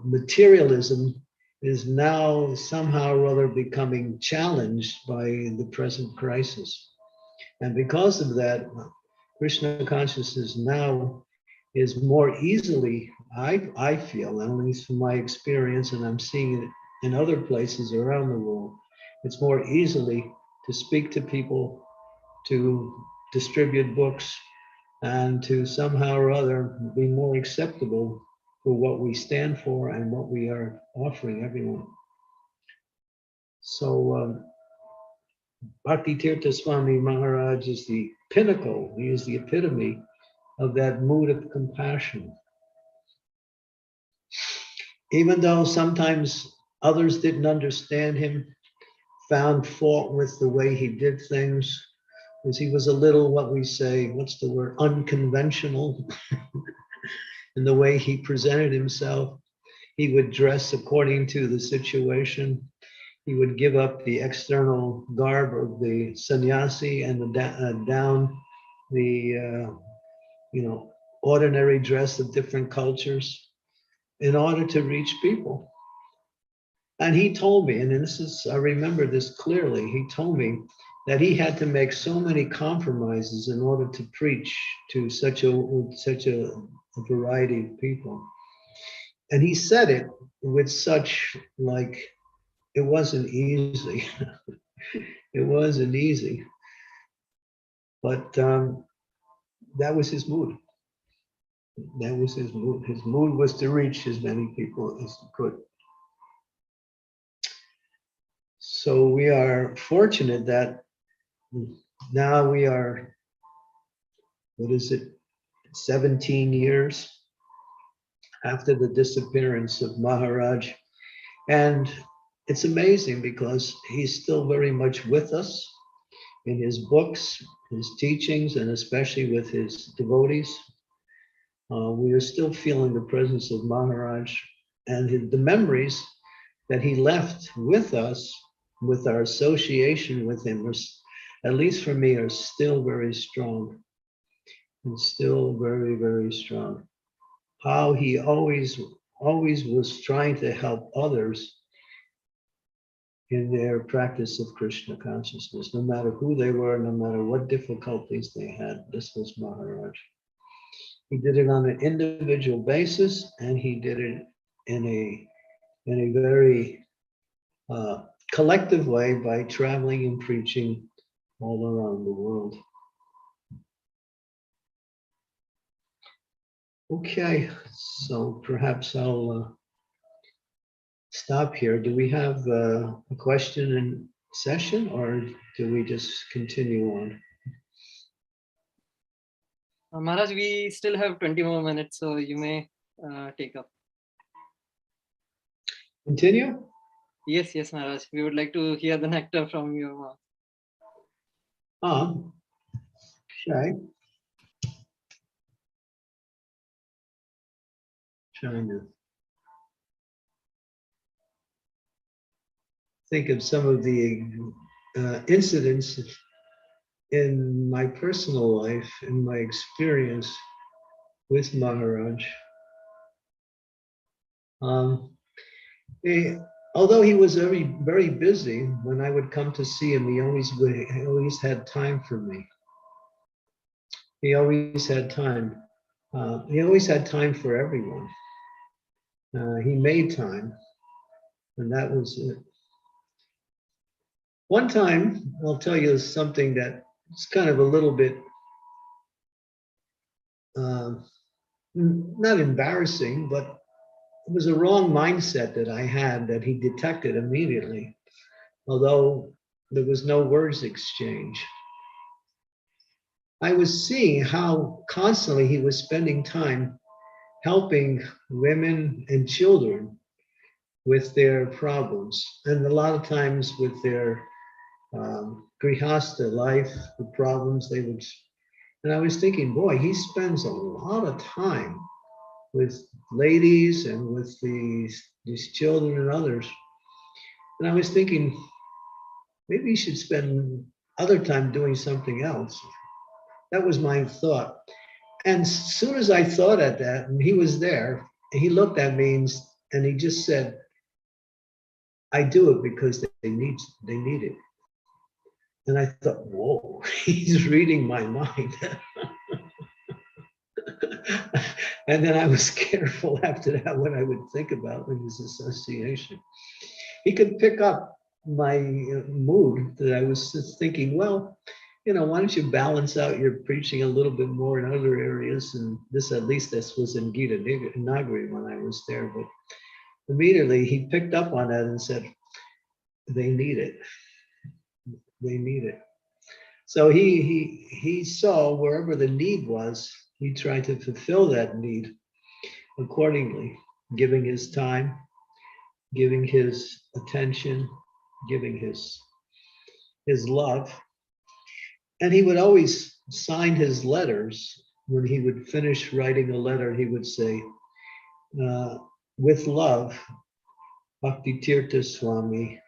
materialism is now somehow or other becoming challenged by the present crisis. And because of that, Krishna consciousness now is more easily, I feel, at least from my experience, and I'm seeing it in other places around the world, it's more easily to speak to people, to distribute books, and to somehow or other be more acceptable for what we stand for and what we are offering everyone. So Bhakti Tirtha Swami Maharaj is the pinnacle, he is the epitome of that mood of compassion. Even though sometimes others didn't understand him, found fault with the way he did things, because he was a little, what we say, what's the word, unconventional in the way he presented himself. He would dress according to the situation. He would give up the external garb of the sannyasi and down the ordinary dress of different cultures in order to reach people. And he told me, and this is, I remember this clearly, he told me that he had to make so many compromises in order to preach to such a variety of people. And he said it with such, like, it wasn't easy. It wasn't easy. But that was his mood. That was his mood. His mood was to reach as many people as he could. So we are fortunate that now we are, 17 years after the disappearance of Maharaj. And it's amazing because he's still very much with us in his books, his teachings, and especially with his devotees. We are still feeling the presence of Maharaj, and the memories that he left with us, with our association with him, at least for me, are still very strong. And still very, very strong. How he always was trying to help others in their practice of Krishna consciousness, no matter who they were, no matter what difficulties they had. This was Maharaj. He did it on an individual basis, and he did it in a very collective way by traveling and preaching all around the world. Okay, so perhaps I'll stop here. Do we have a question and session, or do we just continue on? Maharaj, we still have 20 more minutes, so you may take up. Continue? Yes, Maharaj. We would like to hear the nectar from your mouth. Okay. Trying to think of some of the incidents in my personal life, in my experience with Maharaj. Although he was very, very busy, when I would come to see him, he always had time for me. He always had time. He always had time for everyone. He made time, and that was it. One time, I'll tell you something that it's kind of a little bit not embarrassing, but it was a wrong mindset that I had that he detected immediately, although there was no words exchange. I was seeing how constantly he was spending time helping women and children with their problems, and a lot of times with their grihasta life, the problems they would. And I was thinking, boy, he spends a lot of time with ladies and with these children and others. And I was thinking, maybe he should spend other time doing something else. That was my thought. And as soon as I thought at that, and he was there, and he looked at me and he just said, I do it because they need it. And I thought, whoa, he's reading my mind. And then I was careful after that what I would think about in his association. He could pick up my mood that I was just thinking, well, why don't you balance out your preaching a little bit more in other areas? And this, at least this was in 𝐸𝐳 when I was there. But immediately he picked up on that and said, they need it. They need it. So he saw wherever the need was, he tried to fulfill that need accordingly, giving his time, giving his attention, giving his love. And he would always sign his letters. When he would finish writing a letter, he would say, with love, Bhakti Tirtha Swami.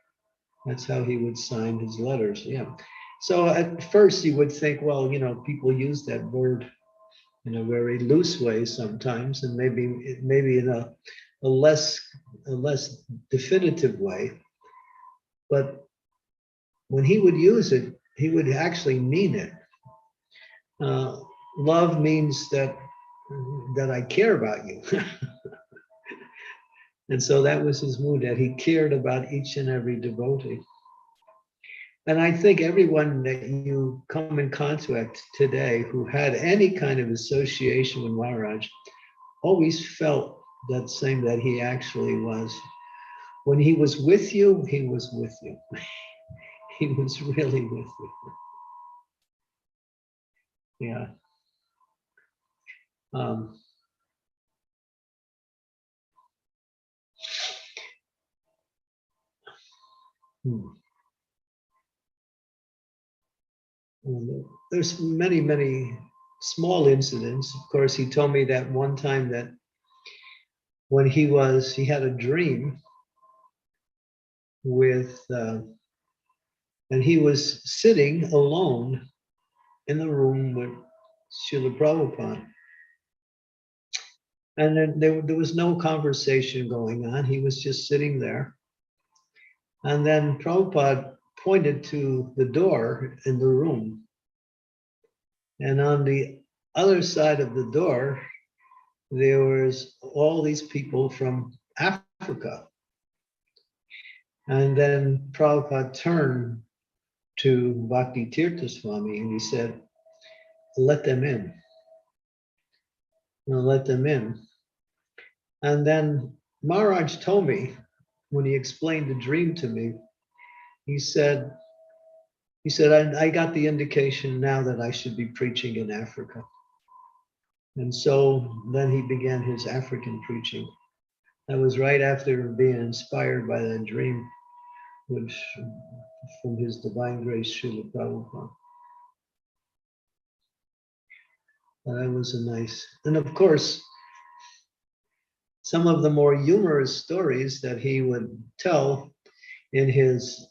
That's how he would sign his letters. Yeah. So at first you would think, well, people use that word in a very loose way sometimes, and maybe in a less definitive way. But when he would use it, he would actually mean it. Love means that I care about you. And so that was his mood, that he cared about each and every devotee. And I think everyone that you come in contact today who had any kind of association with Maharaj always felt that same, that he actually was. When he was with you, he was with you. He was really with you. Yeah. There's many small incidents. Of course, he told me that one time that when he had a dream with, and he was sitting alone in the room with Srila Prabhupada. And then there was no conversation going on. He was just sitting there. And then Prabhupada pointed to the door in the room. And on the other side of the door, there was all these people from Africa. And then Prabhupada turned to Bhakti Tirtha Swami and he said, let them in. Let them in. And then Maharaj told me, when he explained the dream to me, he said, I got the indication now that I should be preaching in Africa. And so then he began his African preaching. That was right after being inspired by that dream, which from His Divine Grace, Srila Prabhupada. That was a nice, and of course, some of the more humorous stories that he would tell in his,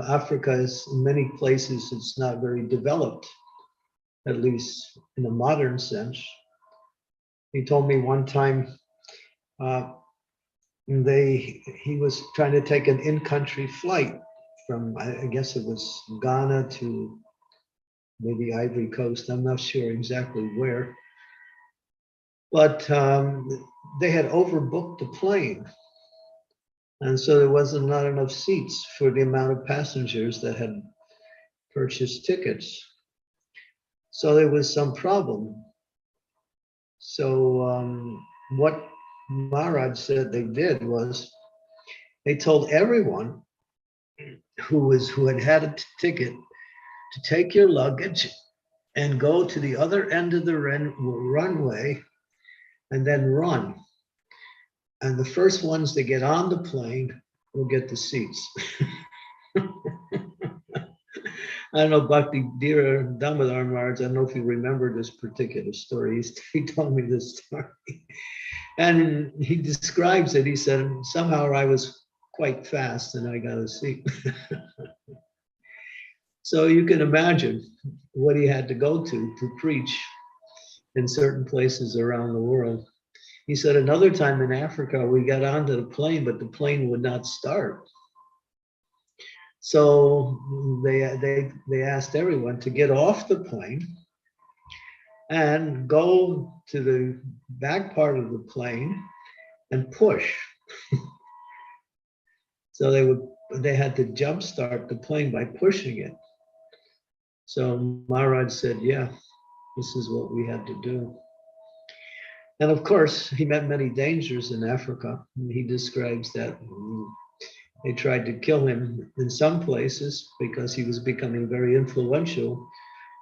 Africa is in many places, it's not very developed, at least in a modern sense. He told me one time he was trying to take an in-country flight from, I guess it was Ghana to maybe Ivory Coast. I'm not sure exactly where. But they had overbooked the plane. And so there wasn't not enough seats for the amount of passengers that had purchased tickets. So there was some problem. So what Maharaj said they did was they told everyone who had a ticket to take your luggage and go to the other end of the runway and then run. And the first ones to get on the plane will get the seats. I don't know, Bhakti Dhira Damodara Maharaj, I don't know if you remember this particular story. He told me this story. And he describes it. He said, somehow I was quite fast and I got a seat. So you can imagine what he had to go to preach in certain places around the world. He said another time in Africa, we got onto the plane, but the plane would not start. So they asked everyone to get off the plane and go to the back part of the plane and push. So they had to jumpstart the plane by pushing it. So Maharaj said, yeah, this is what we had to do. And of course, he met many dangers in Africa. He describes that they tried to kill him in some places because he was becoming very influential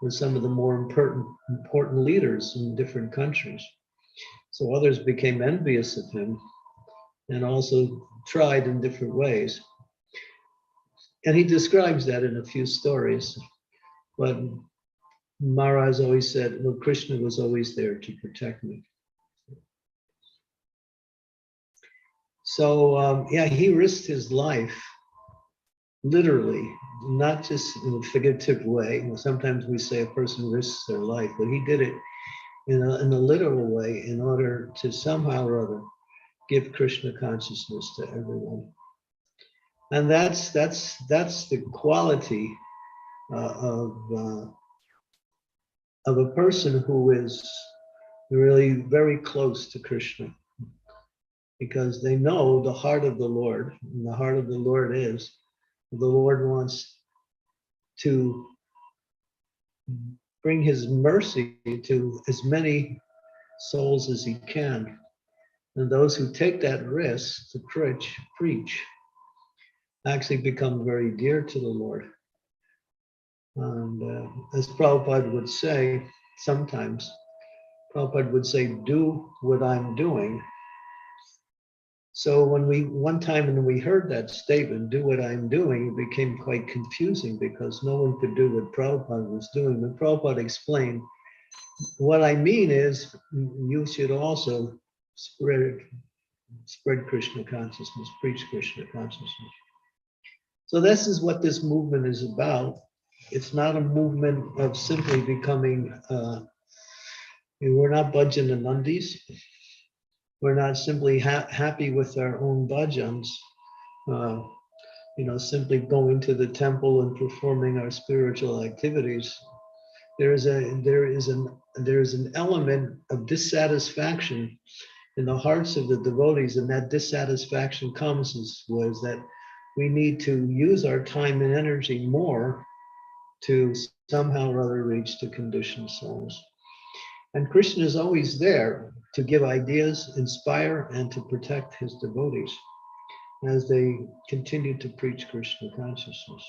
with some of the more important leaders in different countries. So others became envious of him and also tried in different ways. And he describes that in a few stories. But Maharaj always said, well, Krishna was always there to protect me. So yeah, he risked his life, literally, not just in a figurative way. Sometimes we say a person risks their life, but he did it in a literal way in order to somehow or other give Krishna consciousness to everyone. And that's the quality of a person who is really very close to Krishna, because they know the heart of the Lord, and the heart of the Lord is the Lord wants to bring his mercy to as many souls as he can. And those who take that risk to preach actually become very dear to the Lord. And as Prabhupada would say, sometimes, Prabhupada would say, do what I'm doing. So one time when we heard that statement, do what I'm doing, it became quite confusing because no one could do what Prabhupada was doing. But Prabhupada explained, what I mean is you should also spread Krishna consciousness, preach Krishna consciousness. So this is what this movement is about. It's not a movement of simply becoming, we're not bhajan and nandis. We're not simply happy with our own bhajans, simply going to the temple and performing our spiritual activities. There is an element of dissatisfaction in the hearts of the devotees, and that dissatisfaction was that we need to use our time and energy more to somehow or other reach the conditioned souls. And Krishna is always there to give ideas, inspire, and to protect his devotees as they continue to preach Krishna consciousness.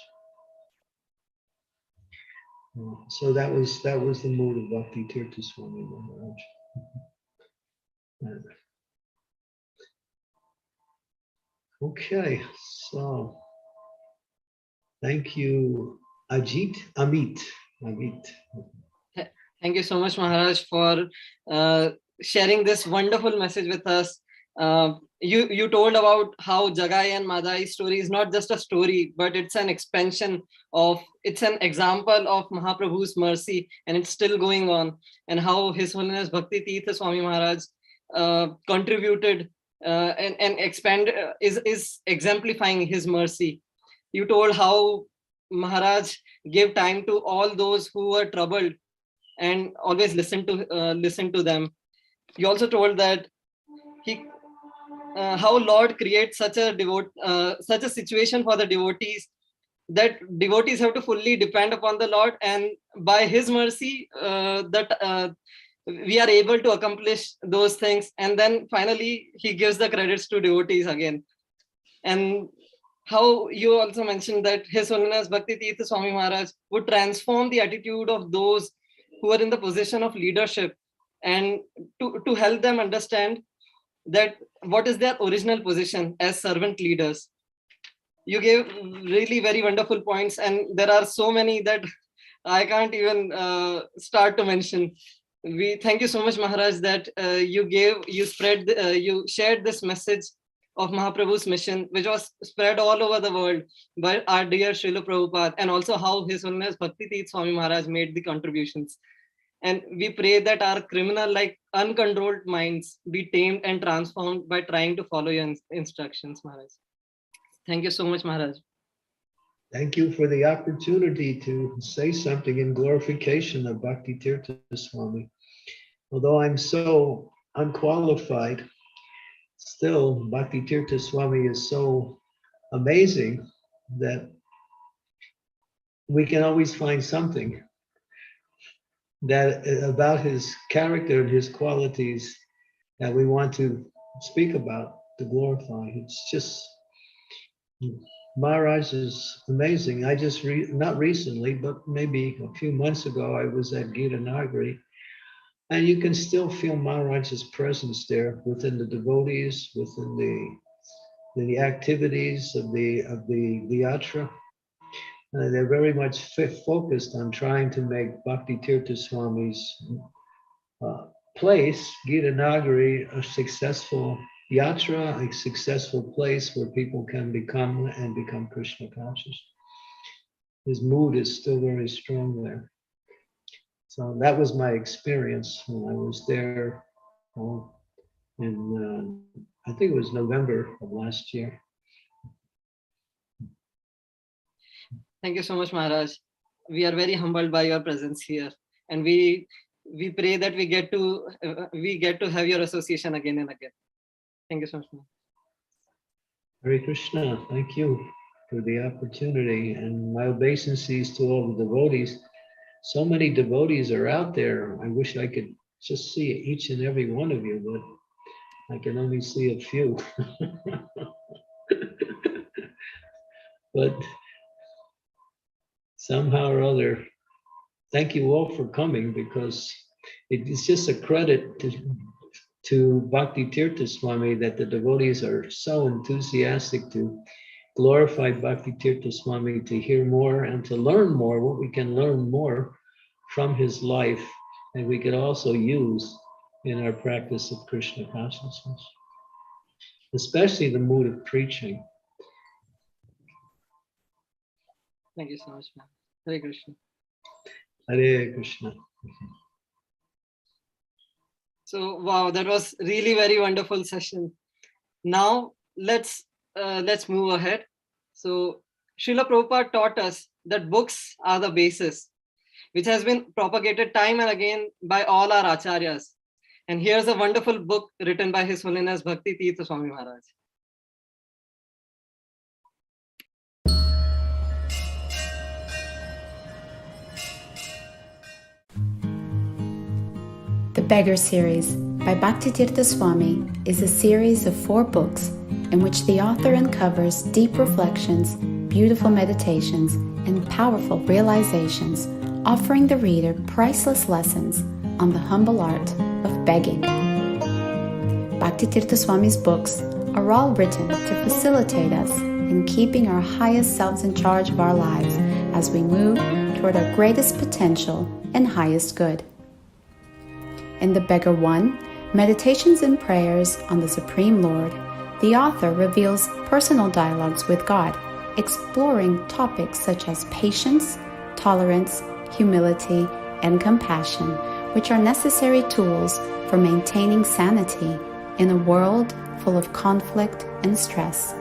So that was the mood of Bhakti Tirtha Swami Maharaj. Okay, so thank you, Amit. Thank you so much, Maharaj, for sharing this wonderful message with us. You told about how Jagai and Madai story is not just a story, but it's an expansion it's an example of Mahaprabhu's mercy, and it's still going on, and how His Holiness Bhakti Tirtha Swami Maharaj contributed and is exemplifying his mercy. You told how Maharaj gave time to all those who were troubled and always listen to them. You also told that how Lord creates such a situation for the devotees that devotees have to fully depend upon the Lord, and by His mercy, we are able to accomplish those things. And then finally, He gives the credits to devotees again. And how you also mentioned that His Holiness Bhakti Tirtha Swami Maharaj would transform the attitude of those who are in the position of leadership, and to help them understand that what is their original position as servant leaders. You gave really very wonderful points, and there are so many that I can't even start to mention. We thank you so much, Maharaj, that you shared this message of Mahaprabhu's mission, which was spread all over the world by our dear Srila Prabhupada, and also how His Holiness Bhakti Tirtha Swami Maharaj made the contributions. And we pray that our criminal-like uncontrolled minds be tamed and transformed by trying to follow your instructions, Maharaj. Thank you so much, Maharaj. Thank you for the opportunity to say something in glorification of Bhakti Tirtha Swami. Although I'm so unqualified, still Bhakti Tirtha Swami is so amazing that we can always find something that about his character and his qualities that we want to speak about, to glorify. It's just, Maharaj is amazing. I just, not recently, but maybe a few months ago, I was at Gitanagari, and you can still feel Maharaj's presence there within the devotees, within the activities of the yatra. They're very much focused on trying to make Bhakti Tirtha Swami's place, Gitanagari, a successful yatra, a successful place where people can become Krishna conscious. His mood is still very strong there. So that was my experience when I was there in, I think it was November of last year. Thank you so much, Maharaj. We are very humbled by your presence here, and we pray that we get to have your association again and again. Thank you so much, Maharaj. Hare Krishna, thank you for the opportunity, and my obeisances to all the devotees. So many devotees are out there. I wish I could just see each and every one of you, but I can only see a few. But somehow or other, thank you all for coming, because it is just a credit to Bhakti Tirtha Swami that the devotees are so enthusiastic to glorify Bhakti Tirtha Swami, to hear more and to learn more, what we can learn more from his life, and we could also use in our practice of Krishna consciousness, especially the mood of preaching. Thank you so much, man. Hare Krishna. Hare Krishna. So, wow, that was really very wonderful session. Now, let's move ahead. So, Srila Prabhupada taught us that books are the basis, which has been propagated time and again by all our acharyas. And here's a wonderful book written by His Holiness Bhakti Tirtha Swami Maharaj. The Beggar Series by Bhakti Tirtha Swami is a series of 4 books in which the author uncovers deep reflections, beautiful meditations, and powerful realizations, offering the reader priceless lessons on the humble art of begging. Bhakti Tirtha Swami's books are all written to facilitate us in keeping our highest selves in charge of our lives as we move toward our greatest potential and highest good. In The Beggar 1, Meditations and Prayers on the Supreme Lord, the author reveals personal dialogues with God, exploring topics such as patience, tolerance, humility, and compassion, which are necessary tools for maintaining sanity in a world full of conflict and stress.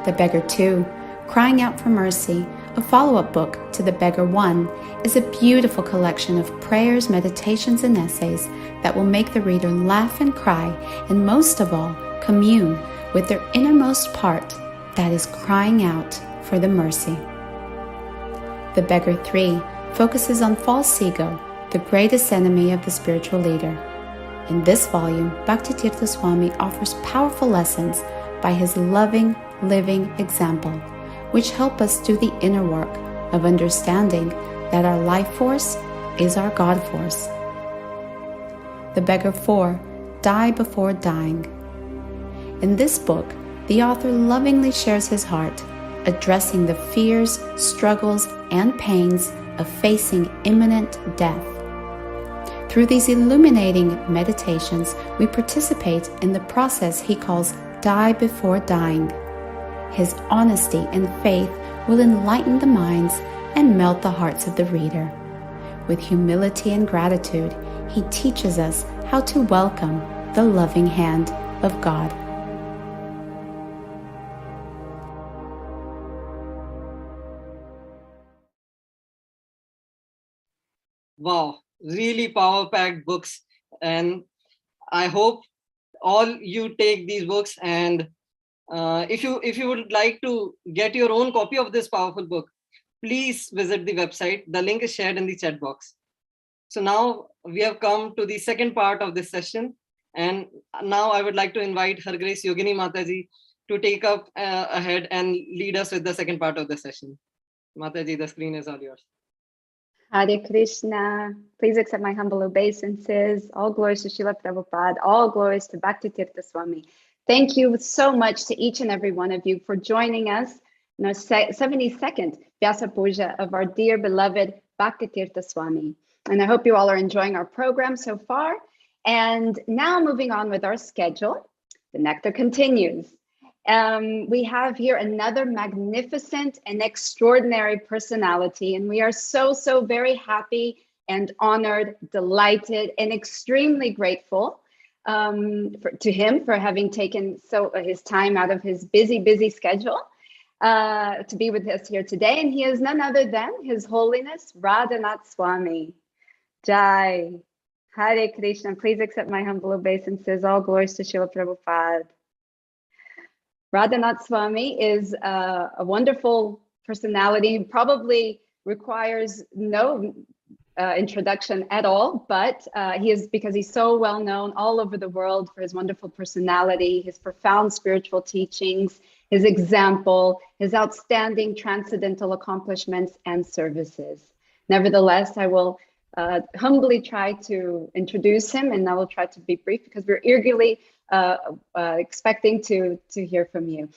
The Beggar 2, Crying Out for Mercy, a follow-up book to The Beggar 1, is a beautiful collection of prayers, meditations, and essays that will make the reader laugh and cry, and most of all, commune with their innermost part, that is crying out for the mercy. The Beggar 3 focuses on false ego, the greatest enemy of the spiritual leader. In this volume, Bhakti Tirtha Swami offers powerful lessons by his loving, living example, which help us do the inner work of understanding that our life force is our God force. The Beggar 4, Die Before Dying. In this book, the author lovingly shares his heart, addressing the fears, struggles, and pains of facing imminent death. Through these illuminating meditations, we participate in the process he calls Die Before Dying. His honesty and faith will enlighten the minds and melt the hearts of the reader. With humility and gratitude, he teaches us how to welcome the loving hand of God. Wow, really power-packed books. And I hope all you take these books, and if you would like to get your own copy of this powerful book, please visit the website. The link is shared in the chat box. So now we have come to the second part of this session. And now I would like to invite Her Grace Yogini Mataji to take up ahead and lead us with the second part of the session. Mataji, the screen is all yours. Hare Krishna. Please accept my humble obeisances. All glories to Srila Prabhupada. All glories to Bhakti Tirtha Swami. Thank you so much to each and every one of you for joining us in our 72nd Vyasa-puja of our dear beloved Bhakti Tirtha Swami. And I hope you all are enjoying our program so far. And now moving on with our schedule, the nectar continues. We have here another magnificent and extraordinary personality, and we are so very happy and honored, delighted, and extremely grateful to him for having taken his time out of his busy schedule to be with us here today. And he is none other than His Holiness Radhanath Swami. Jai. Hare Krishna. Please accept my humble obeisances. All glories to Srila Prabhupada. Radhanath Swami is a wonderful personality, probably requires no introduction at all, but because he's so well known all over the world for his wonderful personality, his profound spiritual teachings, his example, his outstanding transcendental accomplishments and services. Nevertheless, I will humbly try to introduce him, and I will try to be brief because we're eagerly expecting to hear from you.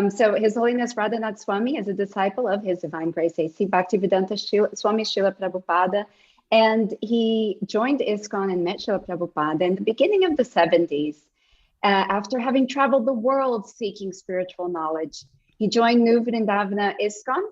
So His Holiness Radhanath Swami is a disciple of His Divine Grace A.C. Bhaktivedanta Swami Srila Prabhupada, and he joined ISKCON and met Srila Prabhupada in the beginning of the 70s. After having traveled the world seeking spiritual knowledge, he joined New Vrindavana ISKCON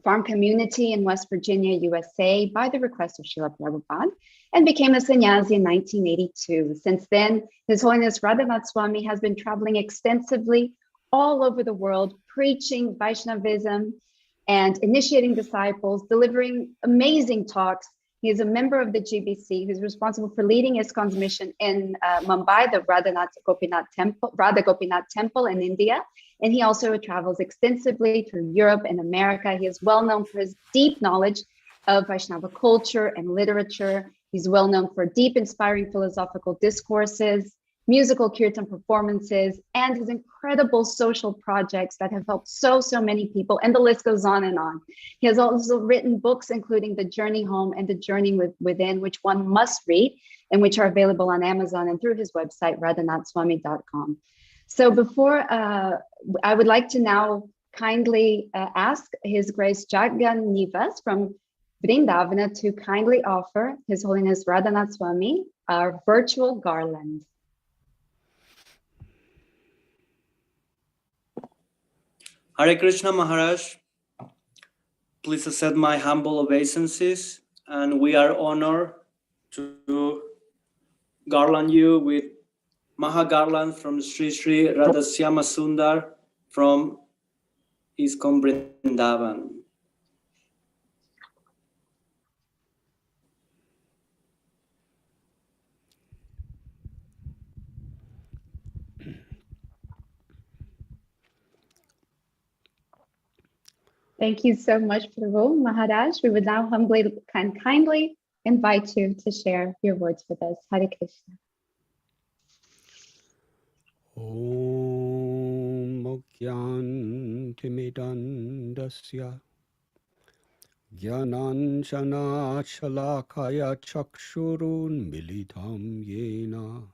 farm community in West Virginia, USA, by the request of Srila Prabhupada, and became a sannyasi in 1982. Since then, His Holiness Radhanath Swami has been traveling extensively all over the world, preaching Vaishnavism and initiating disciples, delivering amazing talks. He is a member of the GBC, who's responsible for leading ISKCON's mission in Mumbai, the Radha Gopinath Temple in India. And he also travels extensively through Europe and America. He is well known for his deep knowledge of Vaishnava culture and literature. He's well known for deep, inspiring philosophical discourses, musical kirtan performances, and his incredible social projects that have helped so many people, and the list goes on and on. He has also written books, including The Journey Home and The Journey Within, which one must read, and which are available on Amazon and through his website, radhanathswami.com. So before, I would like to now kindly ask His Grace Jaggan Nivas from Vrindavana to kindly offer His Holiness Radhanath Swami our virtual garland. Hare Krishna Maharaj, please accept my humble obeisances, and we are honored to garland you with Maha Garland from Sri Sri Radhasyama Sundar from ISKCON Vrindavan. Thank you so much, Prabhu. Maharaj, we would now humbly and kindly invite you to share your words with us. Hare Krishna. Om Mokyantimidandasya Jnananjana Shalakaya Chakshurun Militam Yena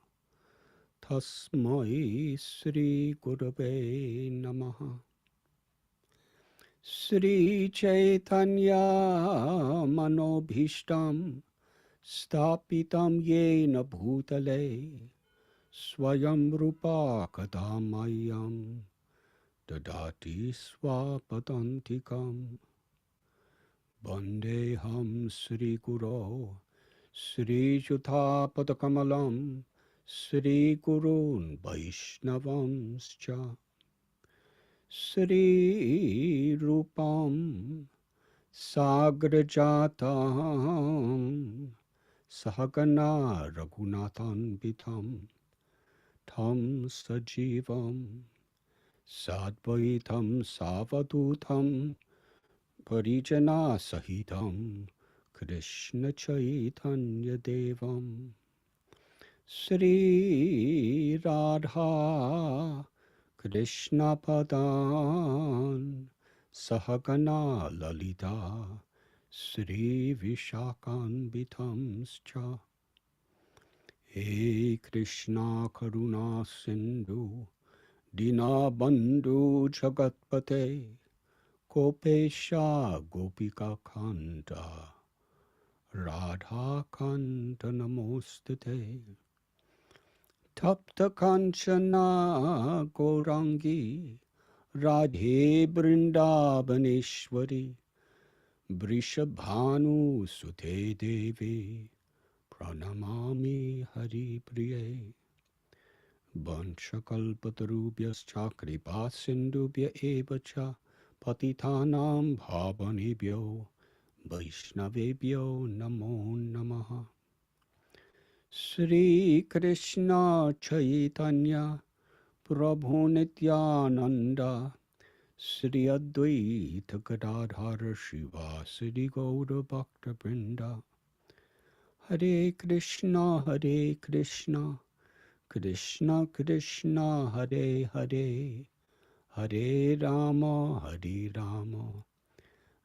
Tasmai Sri Gurave Namaha Sri Chaitanya Manobhishtam Stapitam Yena Bhutale Swayam Rupa Kadamayam Dadati Swapadantikam Bandeham Sri Guru Sri Jutha Padakamalam Sri Gurun Vaishnavamscha Sri Rupam Sagrajatam Sahagana Raghunathan Bitam Tam Sajivam Sadvaitam Savadutam Parijana Sahitam Krishna Chaitanya Devam Sri Radha Krishna Padan Sahagana Lalita Sri Vishakan Bitamscha He Krishna Karuna Sindhu Dina Bandhu Jagatpate Gopesha Gopika Kanta Radha Kanta Namostate Tapta Kanchana Gaurangi Radhe Brindabaneshwari Vrishabhanu Sute Devi Pranamami Hari Priye Vanchakalpatarubhyascha kripa sindhubhya eva cha patitanam bhavanebhyo Vaishnavebhyo namo namaha Sri Krishna Chaitanya Prabhu Nityananda Sri Advaita Gadadhara Shiva Sri Gaura Bhakta Vrinda Hare Krishna Krishna Krishna Hare Hare Hare Rama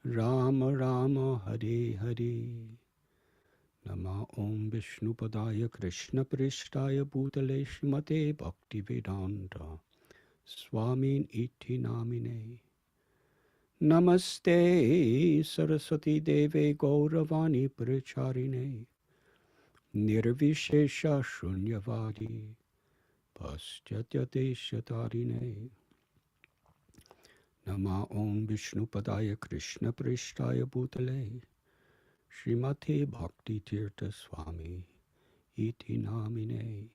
Rama Rama Hare Hare Nama Om Vishnu Padaya Krishna Prishtaya Bhutale Shrimate Bhakti Vedanta Swamin Iti Namine Namaste Saraswati Deve Gauravani Pracharine Nirvishesha Shunyavadi Paschatya Deshatarine Nama Om Vishnu Padaya Krishna Prishtaya Bhutale Srimate Bhakti Tirtha Swami Iti Namine.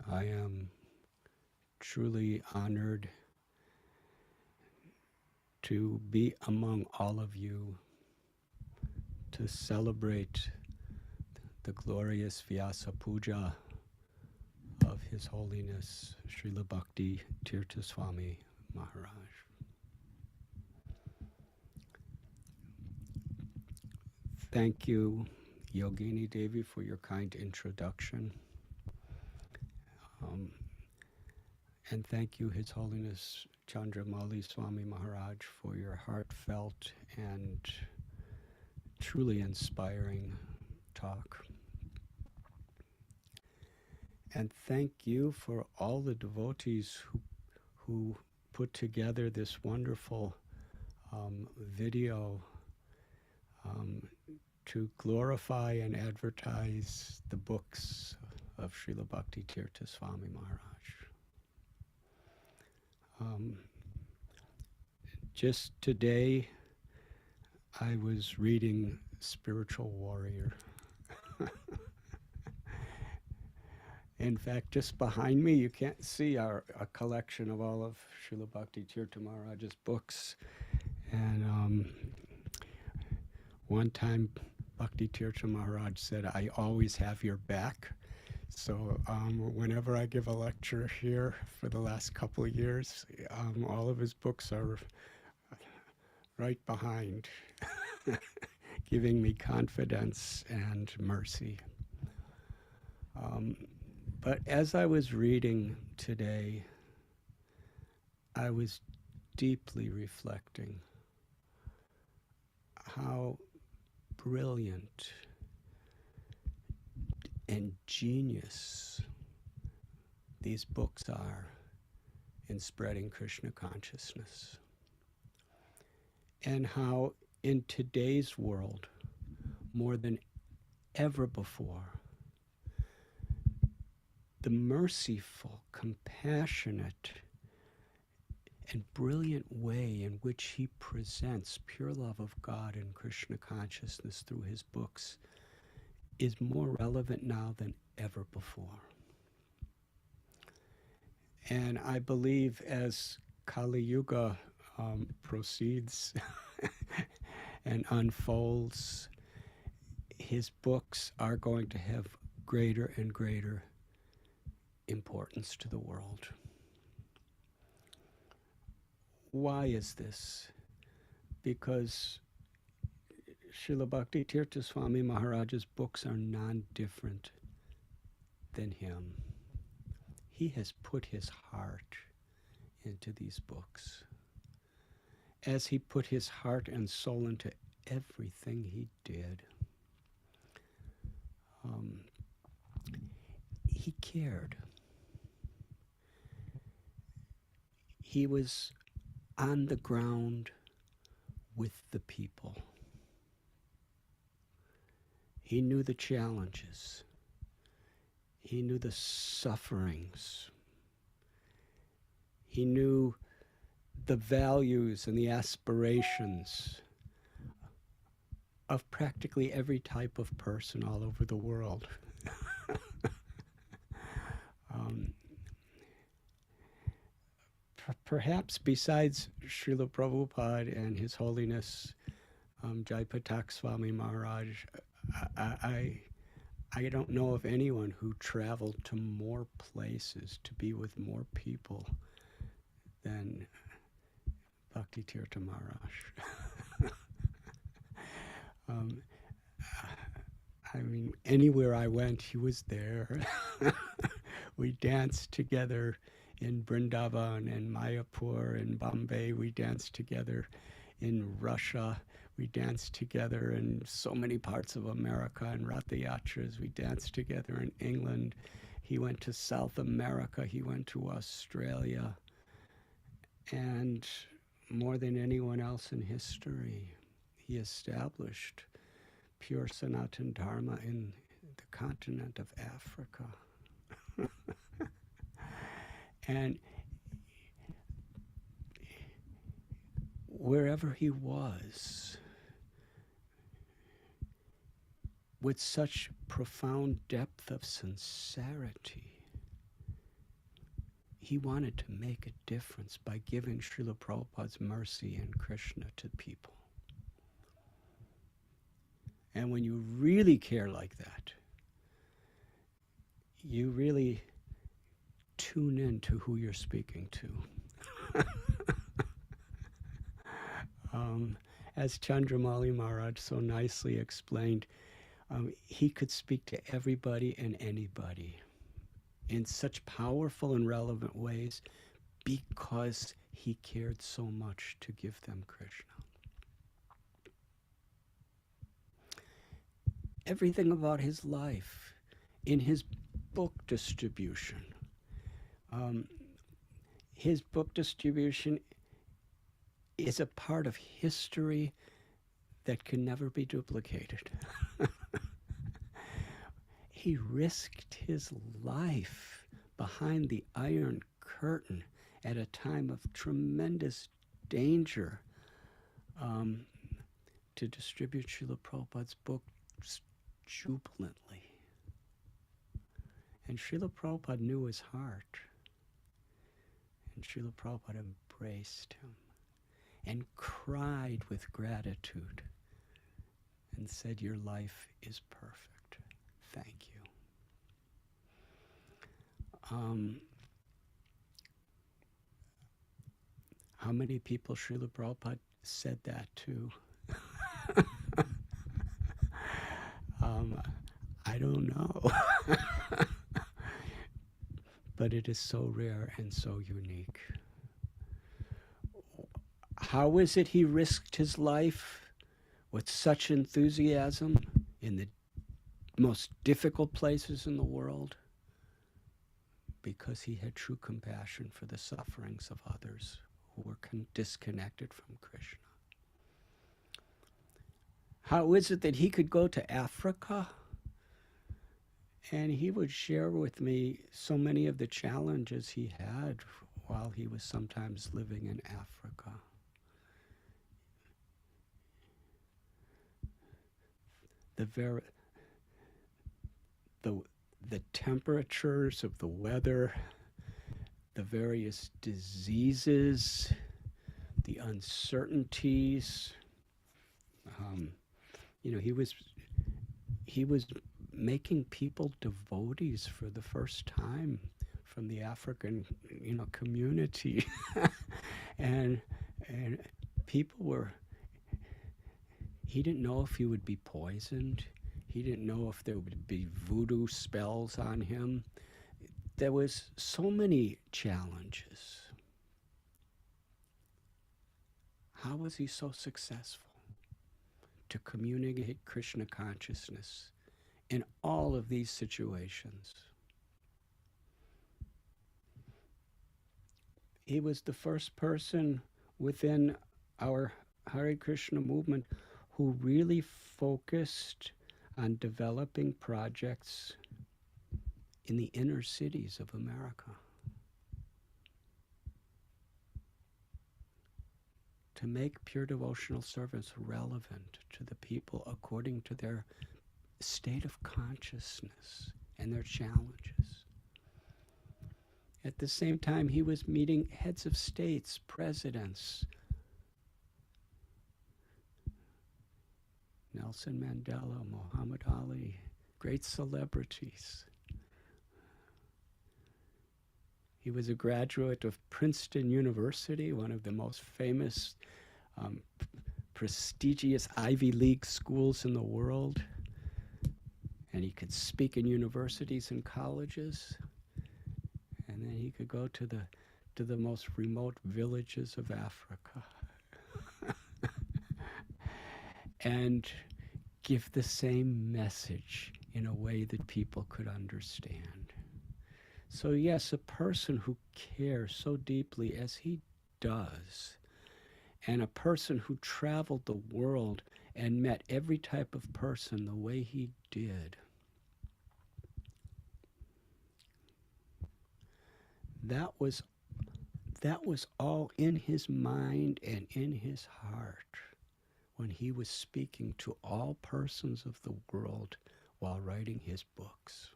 I am truly honored to be among all of you to celebrate the glorious Vyasa-puja of His Holiness Srila Bhakti Tirtha Swami Maharaj. Thank you, Yogini Devi, for your kind introduction. And thank you, His Holiness Chandramauli Swami Maharaj, for your heartfelt and truly inspiring talk. And thank you for all the devotees who put together this wonderful video to glorify and advertise the books of Srila Bhakti Tirtha Swami Maharaj. Just today, I was reading Spiritual Warrior. In fact, just behind me, you can't see a collection of all of Srila Bhakti Tirtha Maharaj's books. And one time, Bhakti Tirtha Maharaj said, "I always have your back." So whenever I give a lecture here for the last couple of years, all of his books are right behind, giving me confidence and mercy. But as I was reading today, I was deeply reflecting how brilliant and genius these books are in spreading Krishna consciousness, and how in today's world, more than ever before, the merciful, compassionate, and brilliant way in which he presents pure love of God and Krishna consciousness through his books is more relevant now than ever before. And I believe as Kali Yuga proceeds and unfolds, his books are going to have greater and greater importance to the world. Why is this? Because Srila Bhakti Tirtha Swami Maharaja's books are non-different than him. He has put his heart into these books, as he put his heart and soul into everything he did. He cared. He was on the ground with the people. He knew the challenges. He knew the sufferings. He knew the values and the aspirations of practically every type of person all over the world. Perhaps besides Srila Prabhupada and His Holiness 𝐁𝐡𝐚𝐤𝐿 Swami Maharaj, I don't know of anyone who traveled to more places to be with more people than Bhakti Tirtha Maharaj. I mean, anywhere I went, he was there. We danced together in Vrindavan and Mayapur and Bombay. We danced together in Russia. We danced together in so many parts of America and Ratha Yatras. We danced together in England. He went to South America. He went to Australia. And more than anyone else in history, he established pure Sanatana Dharma in the continent of Africa. And wherever he was, with such profound depth of sincerity, he wanted to make a difference by giving Srila Prabhupada's mercy and Krishna to people. And when you really care like that, you really tune in to who you're speaking to. As Chandramauli Maharaj so nicely explained, he could speak to everybody and anybody in such powerful and relevant ways because he cared so much to give them Krishna. Everything about his life, in his book distribution, his book distribution is a part of history that can never be duplicated. He risked his life behind the Iron Curtain at a time of tremendous danger to distribute Srila Prabhupada's books jubilantly. And Srila Prabhupada knew his heart. And Srila Prabhupada embraced him and cried with gratitude and said, "Your life is perfect. Thank you." How many people Srila Prabhupada said that to? I don't know. But it is so rare and so unique. How is it he risked his life with such enthusiasm in the most difficult places in the world? Because he had true compassion for the sufferings of others who were disconnected from Krishna. How is it that he could go to Africa and he would share with me so many of the challenges he had while he was sometimes living in Africa? The temperatures of the weather, the various diseases, the uncertainties. He was making people devotees for the first time from the African, community, and people were. He didn't know if he would be poisoned. He didn't know if there would be voodoo spells on him. There was so many challenges. How was he so successful to communicate Krishna consciousness in all of these situations? He was the first person within our Hare Krishna movement who really focused on developing projects in the inner cities of America to make pure devotional service relevant to the people according to their state of consciousness and their challenges. At the same time, he was meeting heads of states, presidents, Nelson Mandela, Muhammad Ali, great celebrities. He was a graduate of Princeton University, one of the most famous, prestigious Ivy League schools in the world. And he could speak in universities and colleges. And then he could go to the most remote villages of Africa and give the same message in a way that people could understand. So yes, a person who cares so deeply as he does, and a person who traveled the world and met every type of person the way he did, that was all in his mind and in his heart when he was speaking to all persons of the world while writing his books.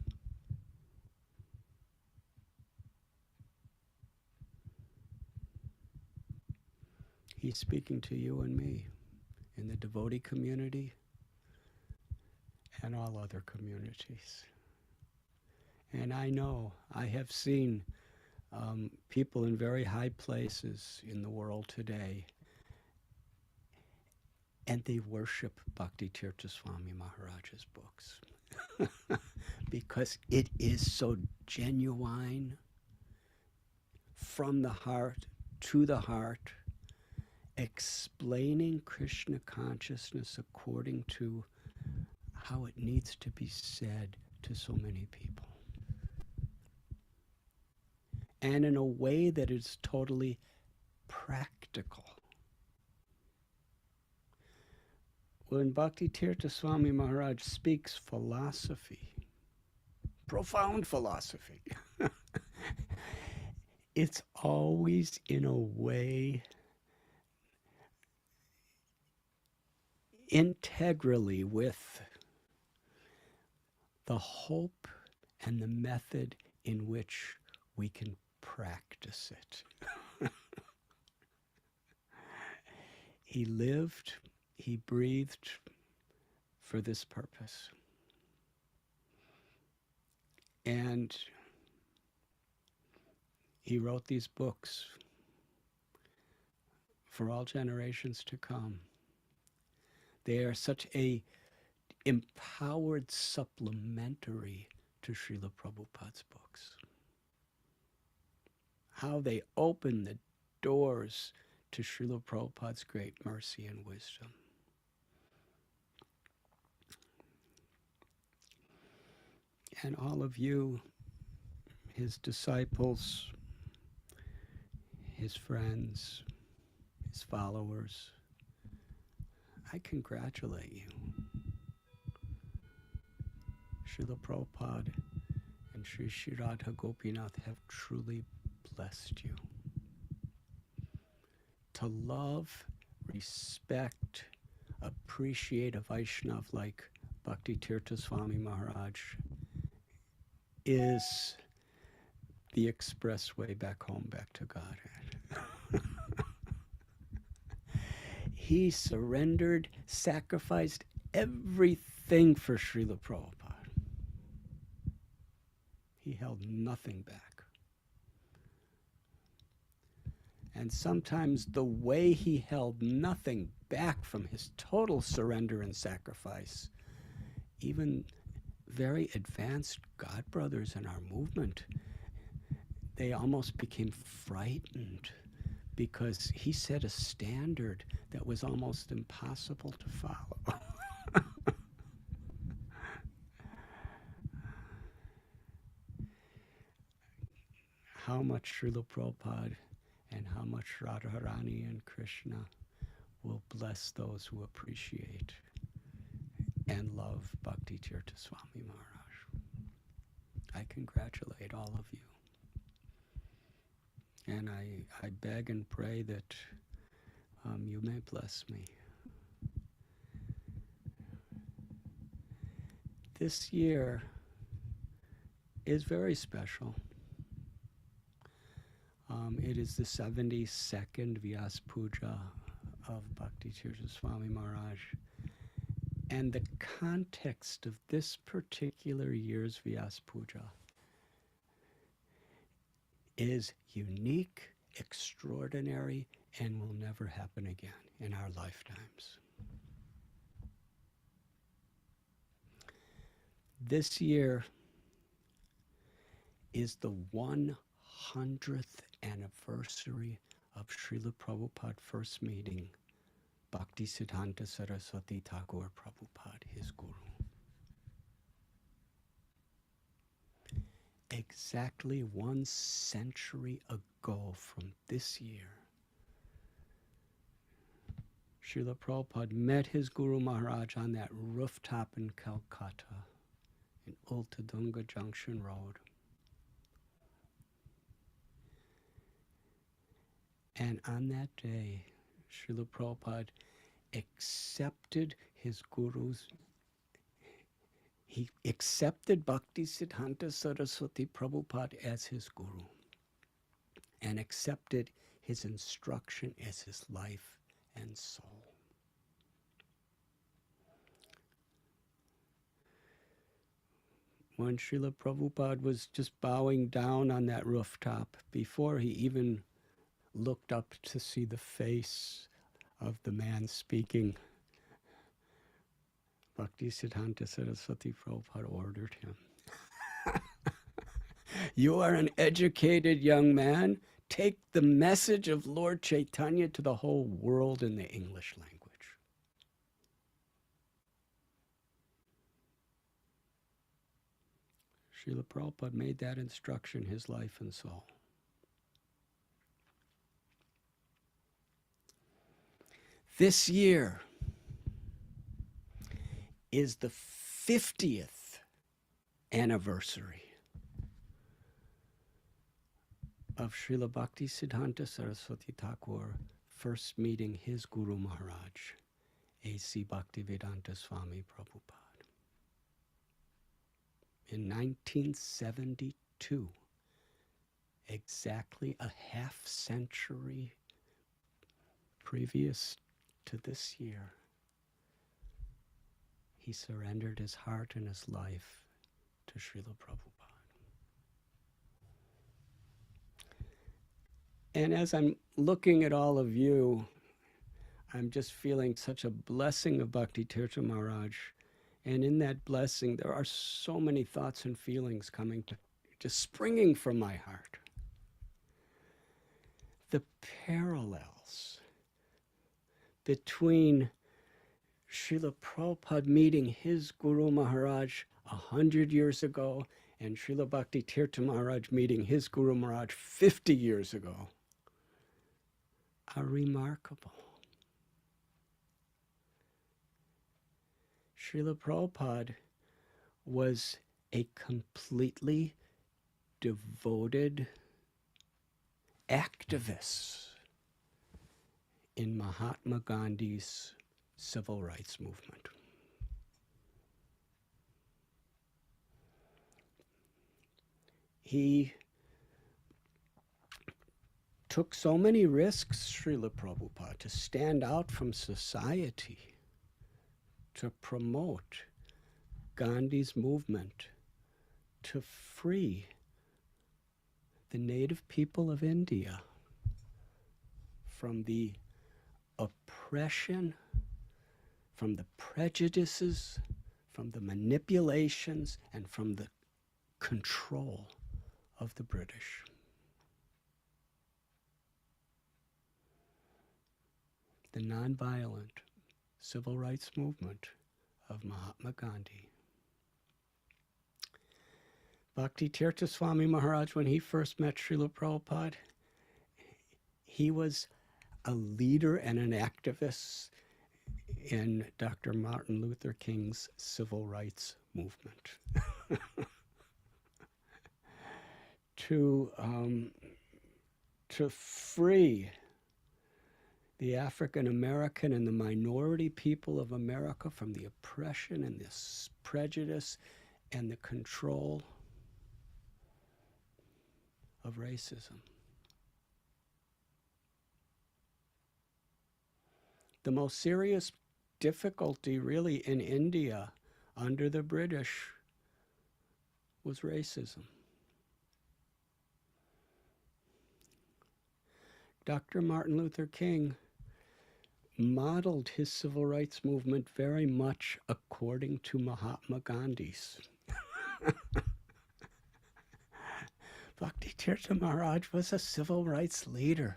He's speaking to you and me in the devotee community and all other communities. And I know, I have seen people in very high places in the world today, and they worship Bhakti Tirtha Swami Maharaja's books because it is so genuine, from the heart to the heart, explaining Krishna consciousness according to how it needs to be said to so many people. And in a way that is totally practical. When Bhakti Tirtha Swami Maharaj speaks philosophy, profound philosophy, it's always in a way integrally with the hope and the method in which we can practice it. He lived, he breathed for this purpose. And He wrote these books for all generations to come. They are such a empowered supplementary to Srila Prabhupada's books. How they open the doors to Srila Prabhupada's great mercy and wisdom. And all of you, his disciples, his friends, his followers, I congratulate you. Srila Prabhupada and Sri Sri Radha Gopinath have truly blessed you. To love, respect, appreciate a Vaishnav like Bhakti Tirtha Swami Maharaj is the expressway back home, back to Godhead. He surrendered, sacrificed everything for Srila Prabhupada. He held nothing back. And sometimes the way he held nothing back from his total surrender and sacrifice, even very advanced God brothers in our movement, they almost became frightened because he set a standard that was almost impossible to follow. How much Srila Prabhupada and how much Radharani and Krishna will bless those who appreciate and love Bhakti Tirtha Swami Maharaj. I congratulate all of you. And I beg and pray that you may bless me. This year is very special. It is the 72nd Vyasa-puja of Bhakti Tirtha Swami Maharaj. And the context of this particular year's Vyasa-puja is unique, extraordinary, and will never happen again in our lifetimes. This year is the 100th anniversary of Srila Prabhupada first meeting Bhaktisiddhanta Saraswati Thakur Prabhupada, his guru. Exactly 1 century ago from this year, Srila Prabhupada met his Guru Maharaj on that rooftop in Calcutta, in Ultadunga Junction Road. And on that day, Srila Prabhupada accepted his Guru's, he accepted Bhaktisiddhanta Saraswati Prabhupada as his Guru and accepted his instruction as his life and soul. When Srila Prabhupada was just bowing down on that rooftop, before he even looked up to see the face of the man speaking, Bhaktisiddhanta Saraswati Prabhupada ordered him, "You are an educated young man. Take the message of Lord Chaitanya to the whole world in the English language." Srila Prabhupada made that instruction his life and soul. This year is the 50th anniversary of Srila Bhaktisiddhanta Saraswati Thakur first meeting his Guru Maharaj, A.C. Bhaktivedanta Swami Prabhupada. In 1972, exactly a half century previous to this year, he surrendered his heart and his life to Srila Prabhupada. And as I'm looking at all of you, I'm just feeling such a blessing of Bhakti Tirtha Maharaj. And in that blessing, there are so many thoughts and feelings coming just springing from my heart. The parallels between Srila Prabhupada meeting his Guru Maharaj 100 years ago and Srila Bhakti Tirtha Maharaj meeting his Guru Maharaj 50 years ago are remarkable. Srila Prabhupada was a completely devoted activist in Mahatma Gandhi's civil rights movement. He took so many risks, Srila Prabhupada, to stand out from society, to promote Gandhi's movement to free the native people of India from the oppression, from the prejudices, from the manipulations, and from the control of the British. The nonviolent civil rights movement of Mahatma Gandhi. Bhakti Tirtha Swami Maharaj, when he first met Srila Prabhupada, he was a leader and an activist in Dr. Martin Luther King's civil rights movement. To free the African American and the minority people of America from the oppression and this prejudice and the control of racism. The most serious difficulty really in India under the British was racism. Dr. Martin Luther King modeled his civil rights movement very much according to Mahatma Gandhi's. Bhakti Tirtha Maharaj was a civil rights leader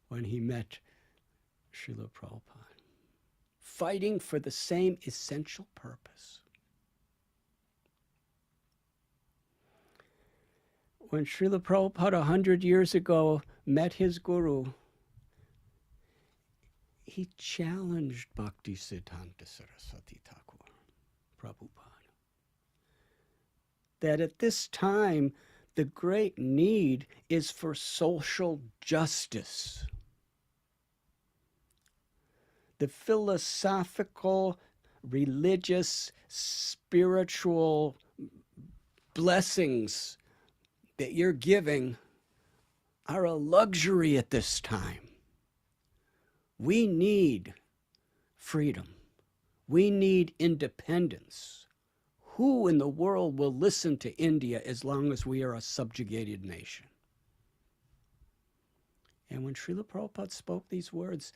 when he met Srila Prabhupada, fighting for the same essential purpose. When Srila Prabhupada 100 years ago met his guru, he challenged Bhakti Siddhanta Saraswati Thakur, Prabhupada, that at this time the great need is for social justice. The philosophical, religious, spiritual blessings that you're giving are a luxury at this time. We need freedom. We need independence. Who in the world will listen to India as long as we are a subjugated nation? And when Srila Prabhupada spoke these words,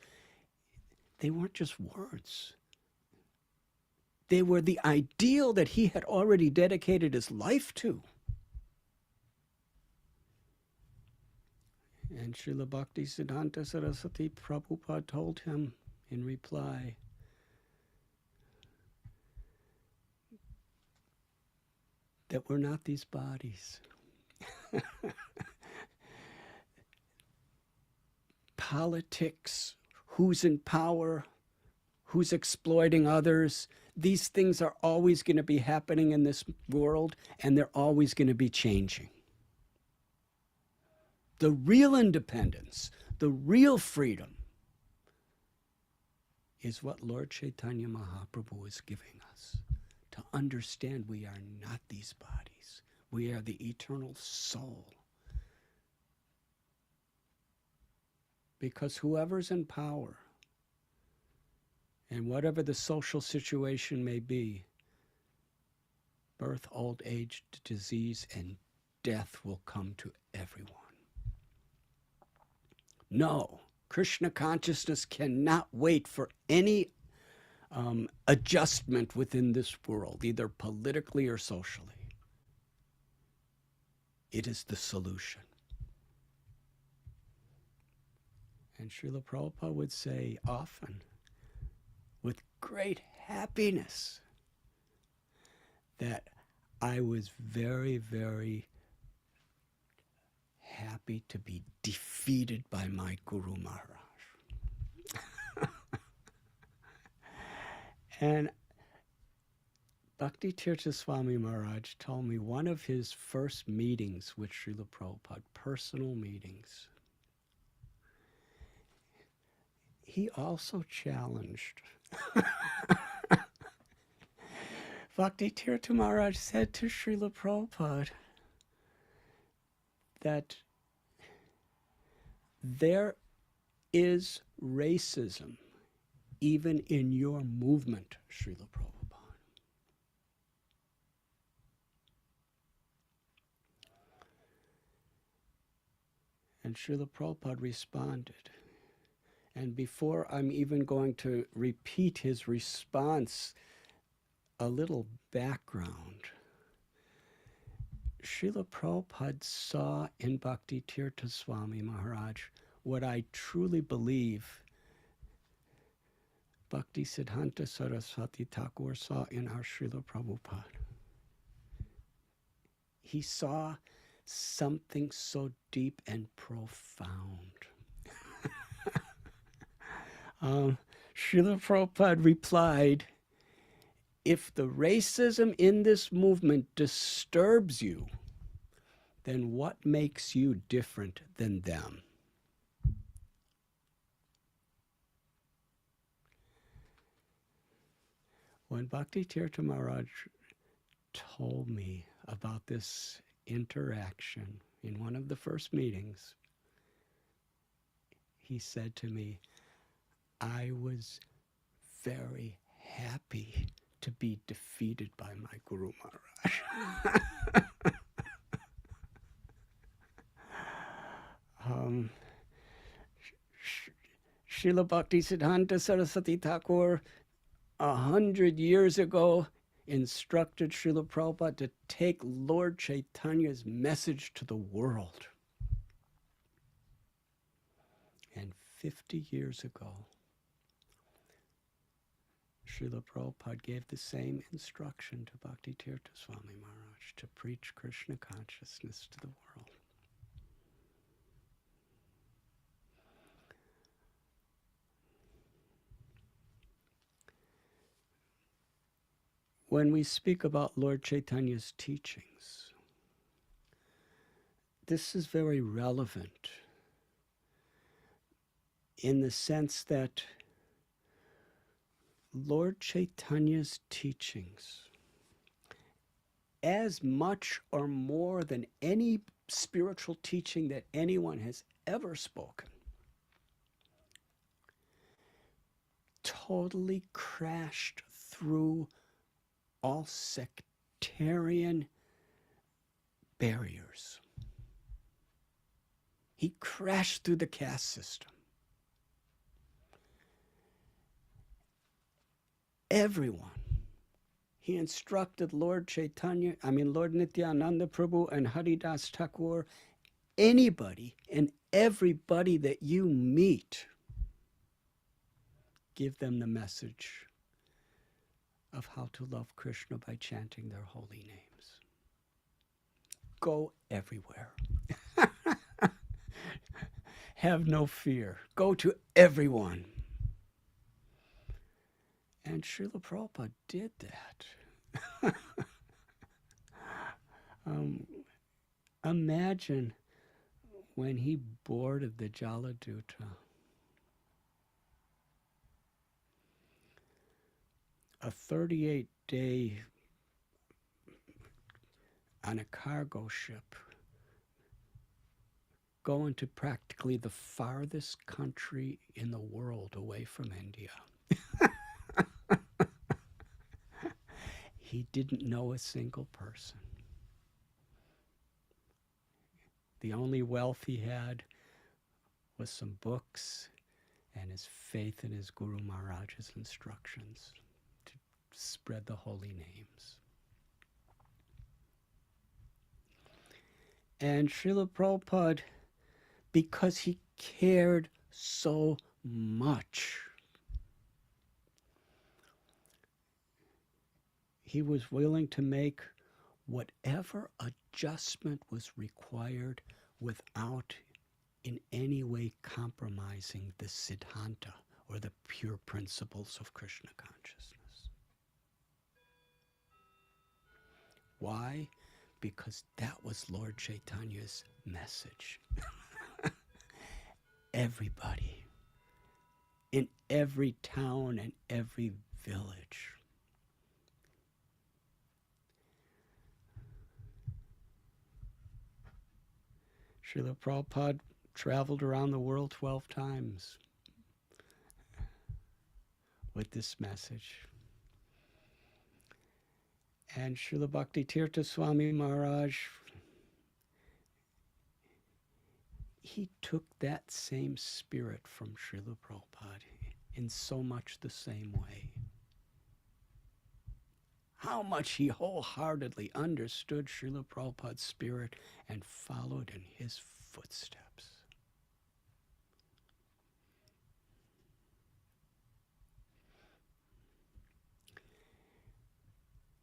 they weren't just words. They were the ideal that he had already dedicated his life to. And Srila Bhakti Siddhanta Saraswati Prabhupada told him in reply, that we're not these bodies. Politics, who's in power, who's exploiting others, these things are always going to be happening in this world, and they're always going to be changing. The real independence, the real freedom is what Lord Chaitanya Mahaprabhu is giving us. To understand we are not these bodies. We are the eternal soul. Because whoever's in power, and whatever the social situation may be, birth, old age, disease, and death will come to everyone. No, Krishna consciousness cannot wait for any adjustment within this world, either politically or socially. It is the solution. And Srila Prabhupada would say often, with great happiness, that I was very, very happy to be defeated by my Guru Maharaj. And Bhakti Tirtha Swami Maharaj told me one of his first meetings with Srila Prabhupada, personal meetings, he also challenged. Bhakti Tirtha Maharaj said to Srila Prabhupada that there is racism even in your movement, Srila Prabhupada. And Srila Prabhupada responded. And before I'm even going to repeat his response, a little background. Srila Prabhupada saw in Bhakti Tirtha Swami Maharaj what I truly believe Bhakti Siddhanta Saraswati Thakur saw in our Srila Prabhupada. He saw something so deep and profound. Srila Prabhupada replied, if the racism in this movement disturbs you, then what makes you different than them? When Bhakti Tirtha Maharaj told me about this interaction in one of the first meetings, he said to me, I was very happy to be defeated by my Guru Maharaj. Srila Bhakti Siddhanta Saraswati Thakur 100 years ago instructed Srila Prabhupada to take Lord Chaitanya's message to the world. And 50 years ago, Srila Prabhupada gave the same instruction to Bhakti Tirtha Swami Maharaj to preach Krishna consciousness to the world. When we speak about Lord Chaitanya's teachings, this is very relevant in the sense that Lord Chaitanya's teachings, as much or more than any spiritual teaching that anyone has ever spoken, totally crashed through all sectarian barriers. He crashed through the caste system. Everyone. He instructed Lord Nityananda Prabhu and Haridas Thakur, anybody and everybody that you meet, give them the message of how to love Krishna by chanting their holy names. Go everywhere. Have no fear. Go to everyone. And Srila Prabhupada did that. Imagine when he boarded the Jaladuta. A 38-day on a cargo ship going to practically the farthest country in the world away from India. He didn't know a single person. The only wealth he had was some books and his faith in his Guru Maharaja's instructions to spread the holy names. And Srila Prabhupada, because he cared so much, he was willing to make whatever adjustment was required without in any way compromising the Siddhanta or the pure principles of Krishna consciousness. Why? Because that was Lord Chaitanya's message. Everybody, in every town and every village, Srila Prabhupada traveled around the world 12 times with this message. And Srila Bhakti Tirtha Swami Maharaj, he took that same spirit from Srila Prabhupada in so much the same way. How much he wholeheartedly understood Srila Prabhupada's spirit and followed in his footsteps.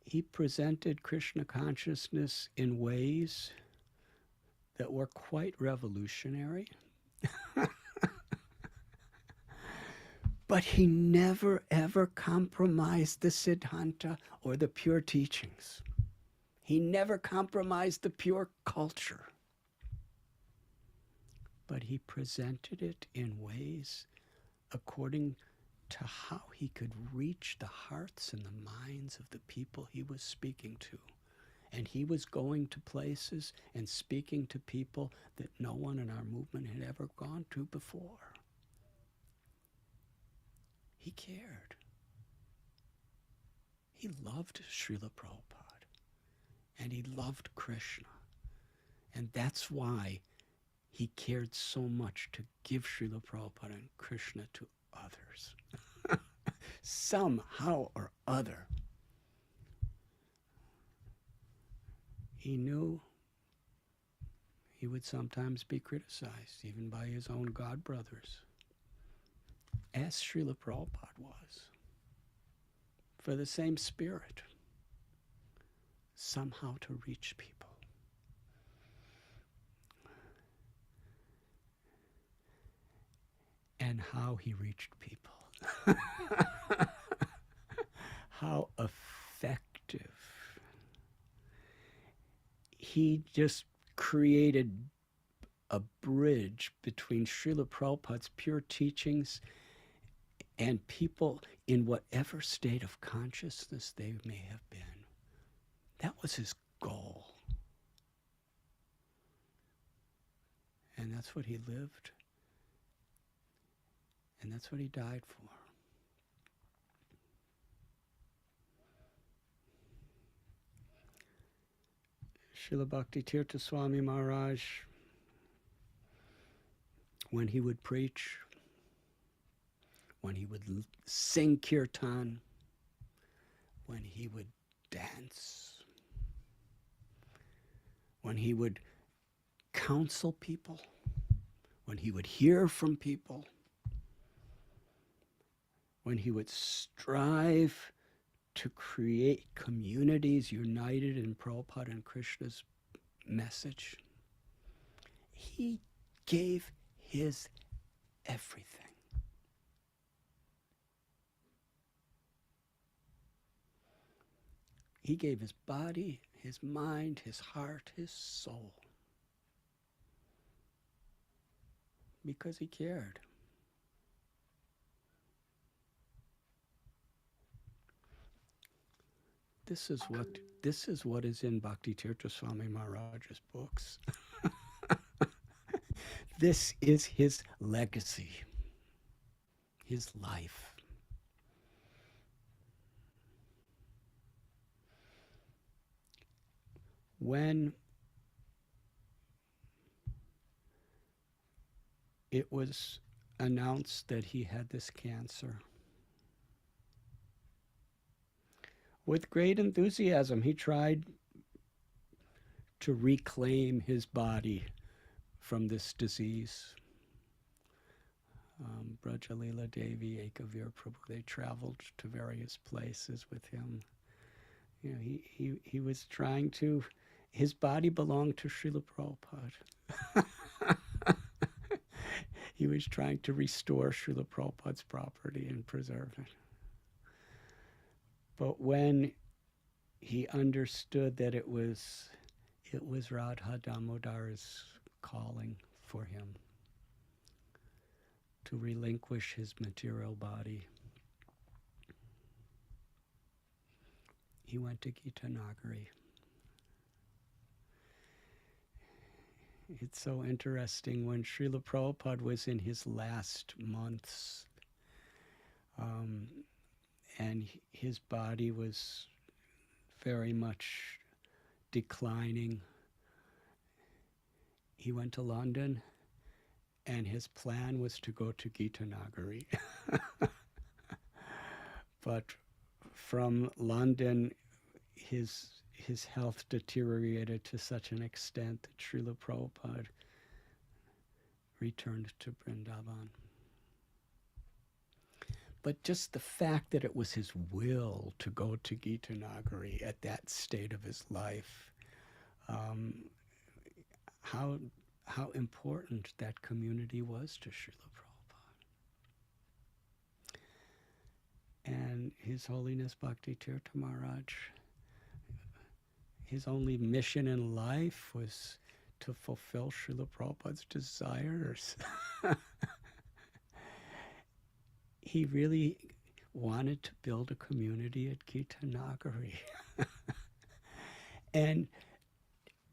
He presented Krishna consciousness in ways that were quite revolutionary. But he never ever compromised the Siddhanta or the pure teachings. He never compromised the pure culture. But he presented it in ways according to how he could reach the hearts and the minds of the people he was speaking to. And he was going to places and speaking to people that no one in our movement had ever gone to before. He cared. He loved Srila Prabhupada. And he loved Krishna. And that's why he cared so much to give Srila Prabhupada and Krishna to others. Somehow or other. He knew he would sometimes be criticized, even by his own god brothers, as Srila Prabhupada was, for the same spirit, somehow to reach people. And how he reached people. How effective. He just created a bridge between Srila Prabhupada's pure teachings and people in whatever state of consciousness they may have been. That was his goal. And that's what he lived. And that's what he died for. Srila Bhakti Tirtha Swami Maharaj, when he would preach, when he would sing kirtan, when he would dance, when he would counsel people, when he would hear from people, when he would strive to create communities united in Prabhupada and Krishna's message, he gave his everything. He gave his body, his mind, his heart, his soul, because he cared. This is what is in Bhakti Tirtha Swami Maharaja's books. This is his legacy, his life. When it was announced that he had this cancer. With great enthusiasm, he tried to reclaim his body from this disease. Brajalila Devi, 𝐤𝐬𝐢 Prabhu, they traveled to various places with him. You know, he was trying to, his body belonged to Srila Prabhupada. He was trying to restore Srila Prabhupada's property and preserve it. But when he understood that it was Radha Damodara's calling for him to relinquish his material body, he went to 𝐸𝐸. It's so interesting, when Srila Prabhupada was in his last months, and his body was very much declining, he went to London, and his plan was to go to 𝐸𝐸. But from London, his health deteriorated to such an extent that Srila Prabhupada returned to Vrindavan. But just the fact that it was his will to go to 𝐸𝐸 at that state of his life, how important that community was to Srila Prabhupada. And His Holiness Bhakti Tirtha Maharaj, his only mission in life was to fulfill Srila Prabhupada's desires. He really wanted to build a community at 𝐸𝐸. And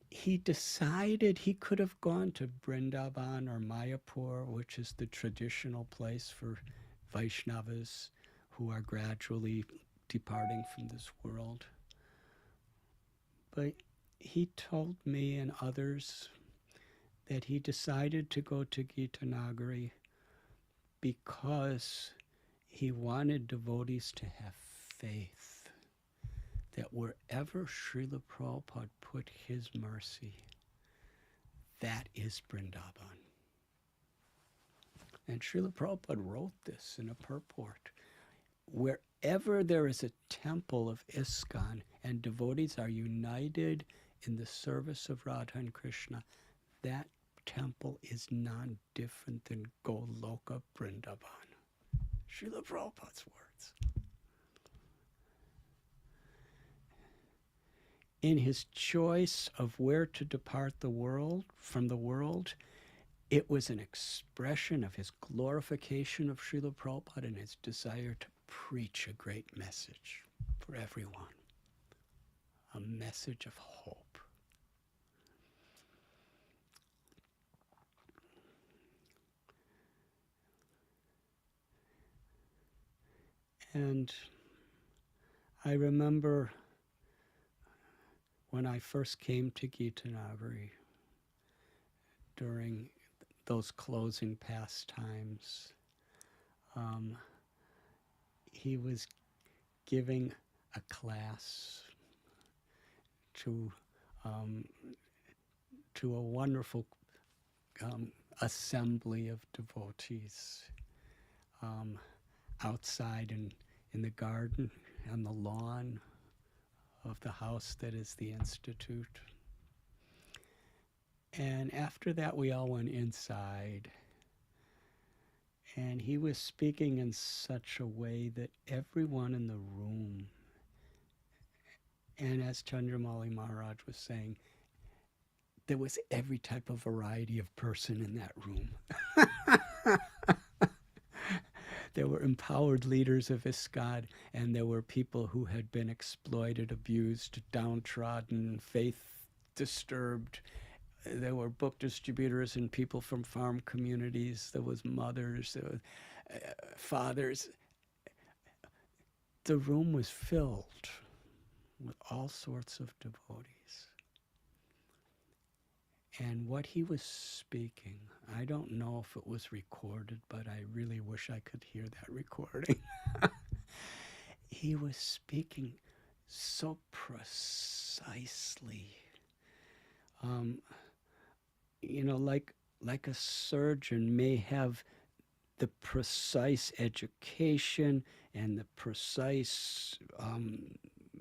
he decided he could have gone to Vrindavan or Mayapur, which is the traditional place for Vaishnavas who are gradually departing from this world. But he told me and others that he decided to go to 𝐸𝐸 because he wanted devotees to have faith that wherever Srila Prabhupada put his mercy, that is Vrindavan. And Srila Prabhupada wrote this in a purport. Wherever there is a temple of ISKCON and devotees are united in the service of Radha and Krishna, that temple is none different than Goloka Vrindavan. Srila Prabhupada's words. In his choice of where to depart from the world, it was an expression of his glorification of Srila Prabhupada and his desire to preach a great message for everyone, a message of hope. And I remember when I first came to 𝐸𝐸 during those closing pastimes, he was giving a class to a wonderful assembly of devotees outside in the garden, on the lawn of the house that is the Institute. And after that, we all went inside. And he was speaking in such a way that everyone in the room, and as 𝐶𝐠𝐴𝐺𝐺𝑚𝑎𝑙I Maharaj was saying, there was every type of variety of person in that room. There were empowered leaders of ISKCON, and there were people who had been exploited, abused, downtrodden, faith disturbed. There were book distributors and people from farm communities. There was mothers, there were fathers. The room was filled with all sorts of devotees. And what he was speaking, I don't know if it was recorded, but I really wish I could hear that recording. He was speaking so precisely, like a surgeon may have the precise education and the precise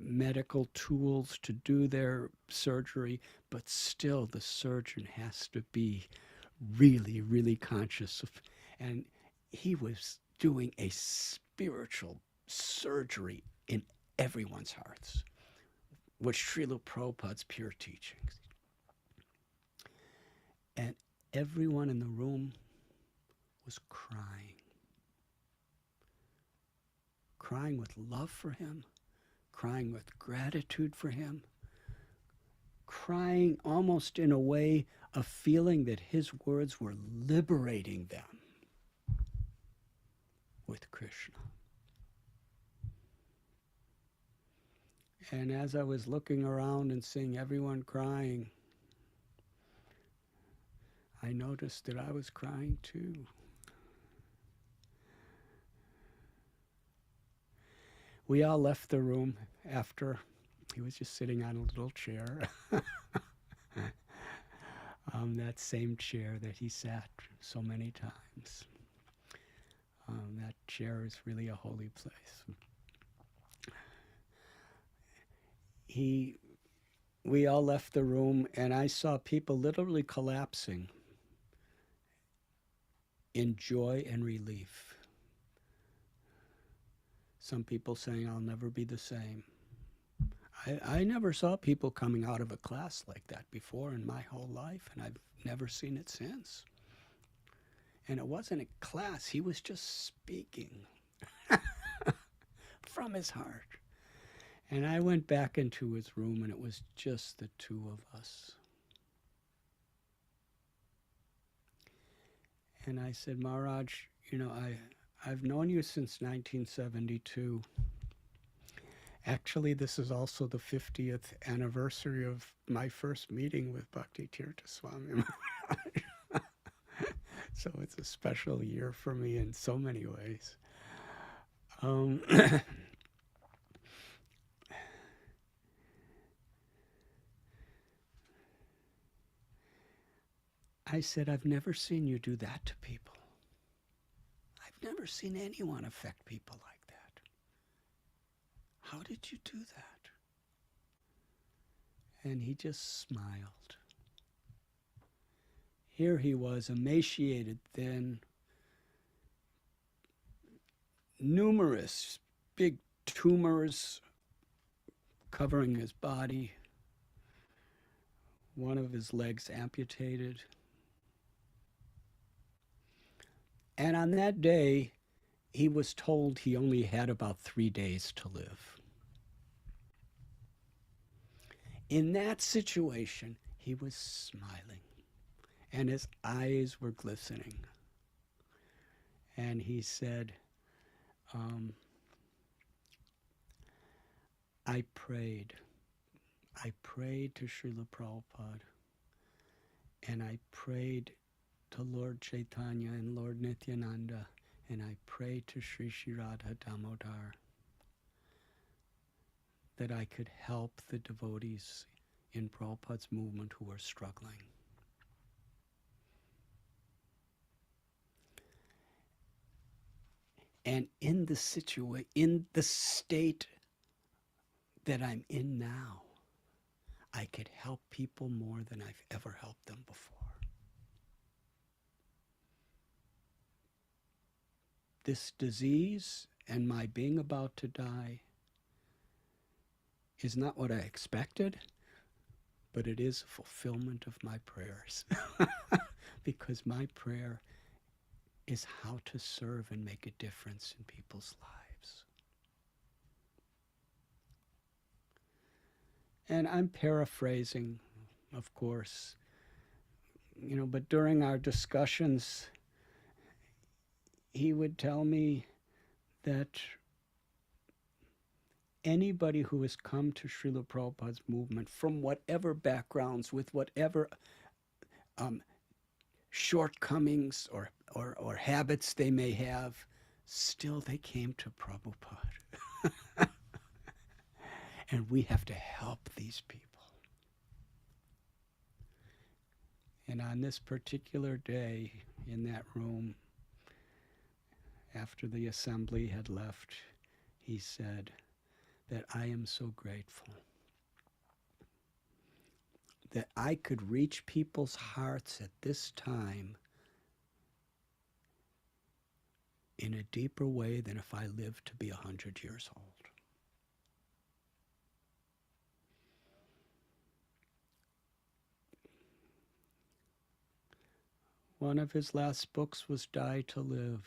medical tools to do their surgery, but still the surgeon has to be really, really conscious of, and he was doing a spiritual surgery in everyone's hearts with Srila Prabhupada's pure teachings. And everyone in the room was crying with love for him, crying with gratitude for him, crying almost in a way of feeling that his words were liberating them with Krishna. And as I was looking around and seeing everyone crying, I noticed that I was crying too. We all left the room after. He was just sitting on a little chair. That same chair that he sat so many times. That chair is really a holy place. We all left the room, and I saw people literally collapsing in joy and relief. Some people saying, I'll never be the same. I never saw people coming out of a class like that before in my whole life, and I've never seen it since. And it wasn't a class, he was just speaking from his heart. And I went back into his room, and it was just the two of us. And I said, Maharaj, I've known you since 1972. Actually, this is also the 50th anniversary of my first meeting with Bhakti Tirtha Swami. So it's a special year for me in so many ways. I said, I've never seen you do that to people. I've never seen anyone affect people like that. How did you do that? And he just smiled. Here he was, emaciated, thin, numerous big tumors covering his body, one of his legs amputated. And on that day, he was told he only had about 3 days to live. In that situation, he was smiling, and his eyes were glistening. And he said, I prayed to Srila Prabhupada, and I prayed to Lord Chaitanya and Lord Nityananda, and I prayed to Sri Sri Radha Damodara that I could help the devotees in Prabhupada's movement who are struggling. And in the state that I'm in now, I could help people more than I've ever helped them before. This disease and my being about to die is not what I expected, but it is a fulfillment of my prayers. Because my prayer is how to serve and make a difference in people's lives. And I'm paraphrasing, of course, but during our discussions, he would tell me that anybody who has come to Srila Prabhupada's movement from whatever backgrounds, with whatever shortcomings or habits they may have, still they came to Prabhupada. And we have to help these people. And on this particular day in that room, after the assembly had left, he said that I am so grateful that I could reach people's hearts at this time in a deeper way than if I lived to be 100 years old. One of his last books was Die to Live.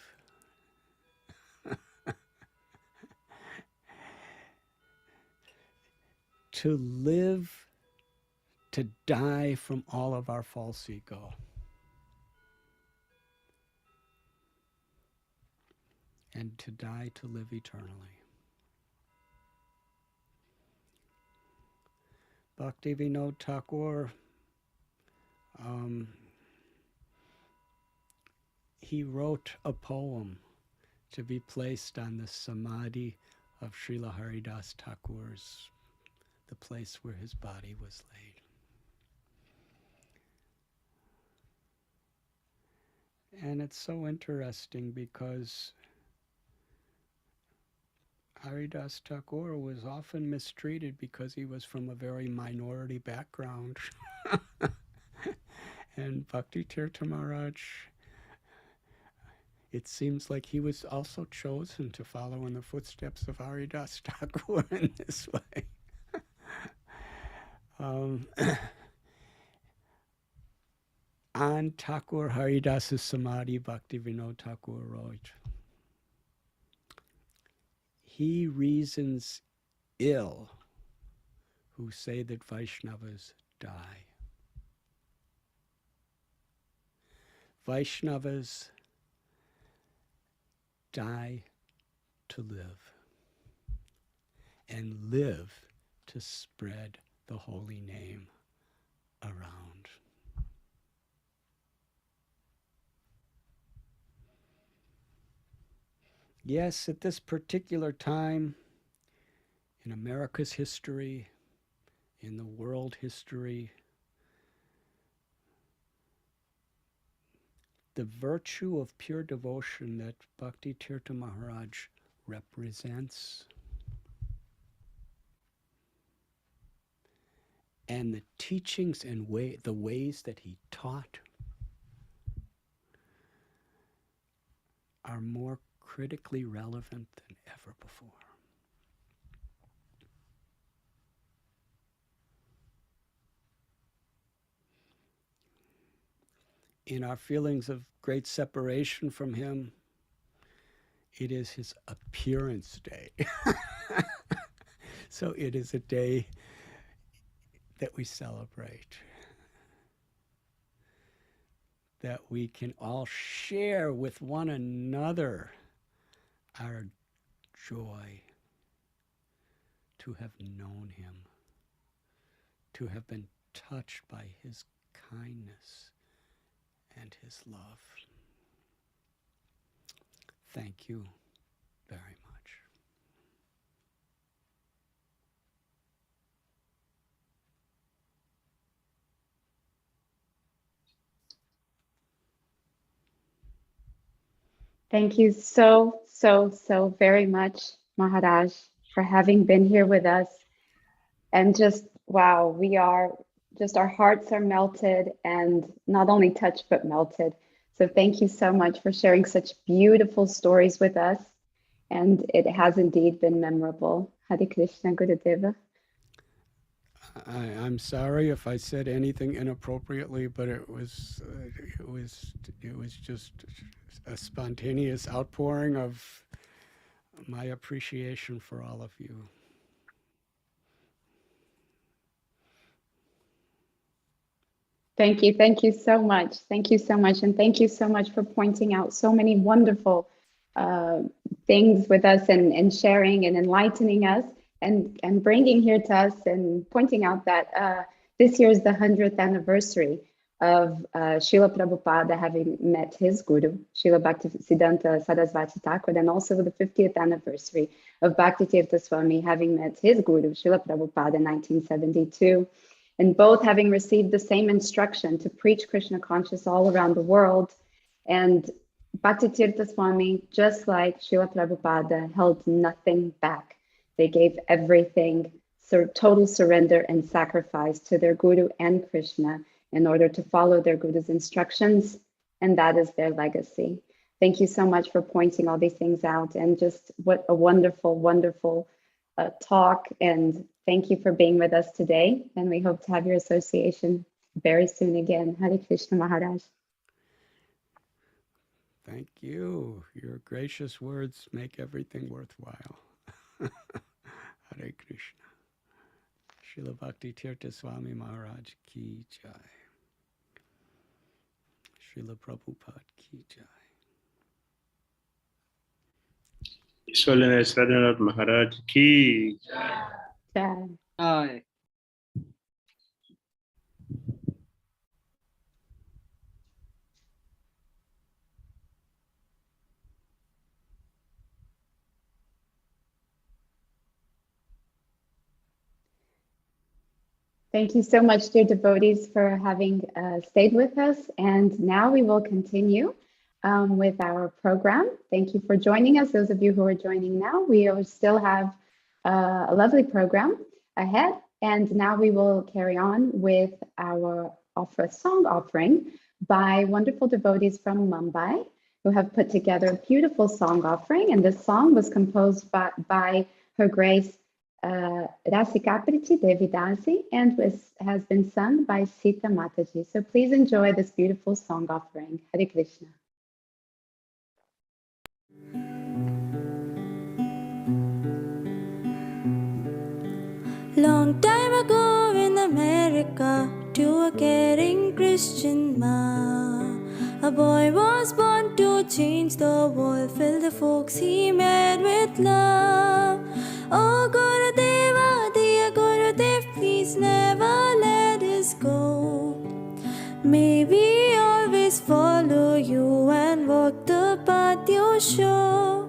To live, to die from all of our false ego. And to die to live eternally. Bhaktivinoda Thakur, he wrote a poem to be placed on the samadhi of Srila Haridas Thakur's, the place where his body was laid. And it's so interesting because Haridas Thakur was often mistreated because he was from a very minority background. And Bhakti Tirtha Maharaj, it seems like he was also chosen to follow in the footsteps of Haridas Thakur in this way. On Thakur Haridas's Samadhi, Bhaktivinoda Thakur wrote, "He reasons ill who say that Vaishnavas die. Vaishnavas die to live, and live to spread the holy name around." Yes, at this particular time in America's history, in the world history, the virtue of pure devotion that Bhakti Tirtha Maharaj represents, and the teachings and the ways that he taught are more critically relevant than ever before. In our feelings of great separation from him, it is his appearance day. So it is a day that we celebrate, that we can all share with one another our joy to have known him, to have been touched by his kindness and his love. Thank you very much. Thank you so very much, Maharaj, for having been here with us. And just, wow, our hearts are melted, and not only touched, but melted. So thank you so much for sharing such beautiful stories with us. And it has indeed been memorable. Hare Krishna, Gurudeva. I'm sorry if I said anything inappropriately, but it was just a spontaneous outpouring of my appreciation for all of you. Thank you so much. Thank you so much. And thank you so much for pointing out so many wonderful things with us, and sharing and enlightening us, and bringing here to us and pointing out that this year is the 100th anniversary of Srila Prabhupada having met his guru, Srila Bhaktisiddhanta Sarasvati Thakur, and also the 50th anniversary of Bhakti Tirtha Swami having met his guru, Srila Prabhupada, in 1972, and both having received the same instruction to preach Krishna conscious all around the world. And Bhakti Tirtha Swami, just like Srila Prabhupada, held nothing back. They gave everything, total surrender and sacrifice to their guru and Krishna in order to follow their guru's instructions, and that is their legacy. Thank you so much for pointing all these things out, and just what a wonderful, wonderful talk, and thank you for being with us today, and we hope to have your association very soon again. Hare Krishna, Maharaj. Thank you. Your gracious words make everything worthwhile. Hare Krishna. Srila Bhakti Tirtha Swami Maharaj ki jai. Srila Prabhupada ki jai. His Holiness Radhanath Maharaj ki Jai. Hi. Thank you so much, dear devotees, for having stayed with us. And now we will continue with our program. Thank you for joining us. Those of you who are joining now, we still have a lovely program ahead. And now we will carry on with our song offering by wonderful devotees from Mumbai who have put together a beautiful song offering. And this song was composed by Her Grace Rasikapriti Devidasi and has been sung by Sita Mataji. So please enjoy this beautiful song offering. Hare Krishna. Long time ago in America, to a caring Christian ma, a boy was born to change the world, fill the folks he met with love. Oh Gurudeva, dear Gurudev, please never let us go. May we always follow you and walk the path you show.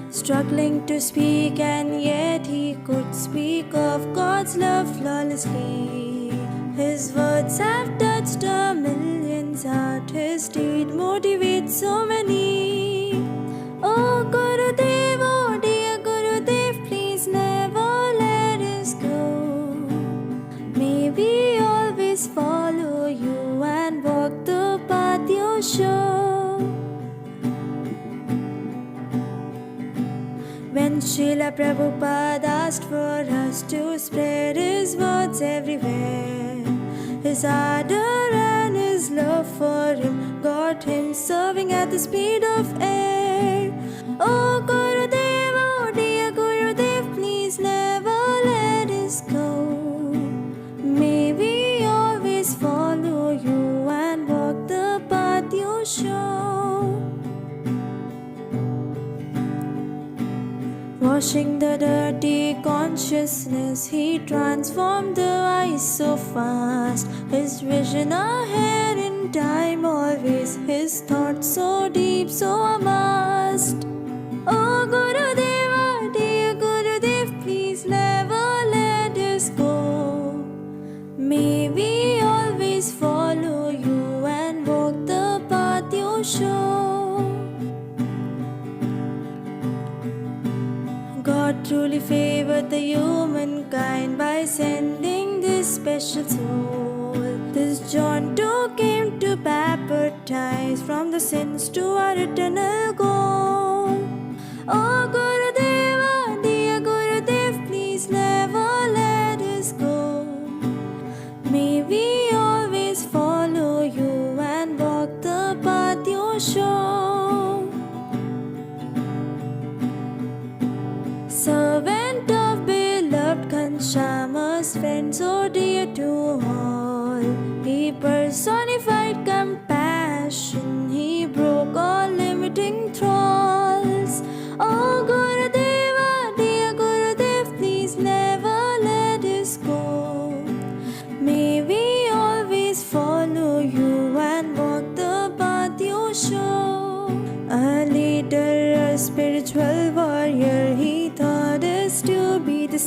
Struggling to speak, and yet he could speak of God's love flawlessly. His words have touched a million's heart. His deed motivates so many. Oh Gurudev, oh dear Gurudev, please never let us go. May we always follow you and walk the path you show. When Srila Prabhupada asked for us to spread his words everywhere, his ardor and his love for him got him serving at the speed of air. Oh Gurudev, oh dear Gurudev, please never let us go. May we always follow you and walk the path you show. Washing the dirty consciousness, he transformed the eyes so fast. His vision ahead in time always, his thoughts so deep, so vast. Oh Gurudeva, dear Gurudev, please never let us go. May we always follow you and walk the path you show. God truly favored the humankind by sending this special soul. This John too came to baptize from the sins to our eternal goal. Oh Gurudeva, dear Gurudev, please never let us go. May we always follow you and walk the path you show. Servant of beloved Kanshama's friend, so dear to all, he personified compassion, he broke all limiting thrones.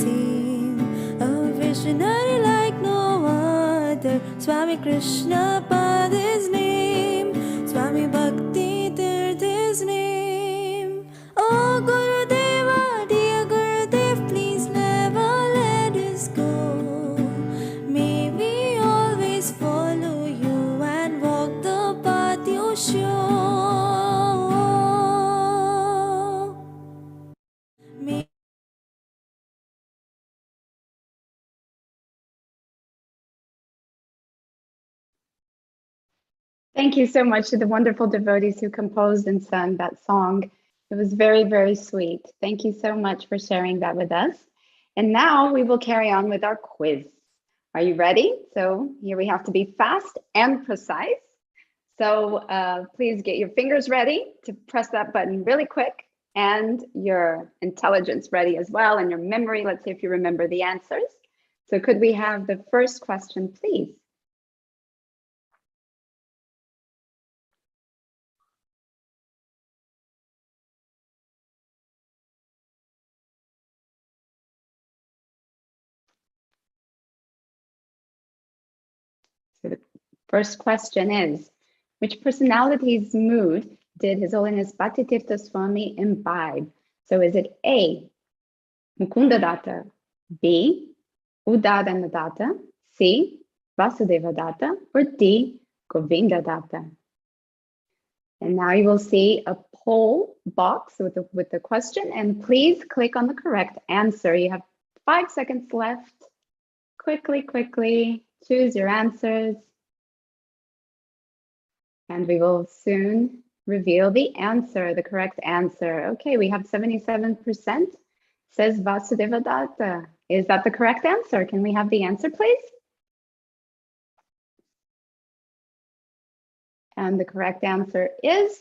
seem. A visionary like no other. Swami Krishna Pad his name. Swami Bhakti Tirtha his name. Oh Gurudeva, dear Gurudev, please never let us go. May we always follow you and walk the path you show. May Thank you so much to the wonderful devotees who composed and sang that song. It was very, very sweet. Thank you so much for sharing that with us. And now we will carry on with our quiz. Are you ready? So here we have to be fast and precise. So please get your fingers ready to press that button really quick, and your intelligence ready as well, and your memory. Let's see if you remember the answers. So could we have the first question, please? So the first question is, which personality's mood did His Holiness Bhakti Tirtha Swami imbibe? So is it A, Mukunda Datta, B, Uddadana Datta, C, Vasudeva Datta, or D, Govinda Datta? And now you will see a poll box with the question, and please click on the correct answer. You have 5 seconds left. Quickly, quickly, choose your answers. And we will soon reveal the answer, the correct answer. Okay, we have 77% says Vasudeva Datta. Is that the correct answer? Can we have the answer, please? And the correct answer is,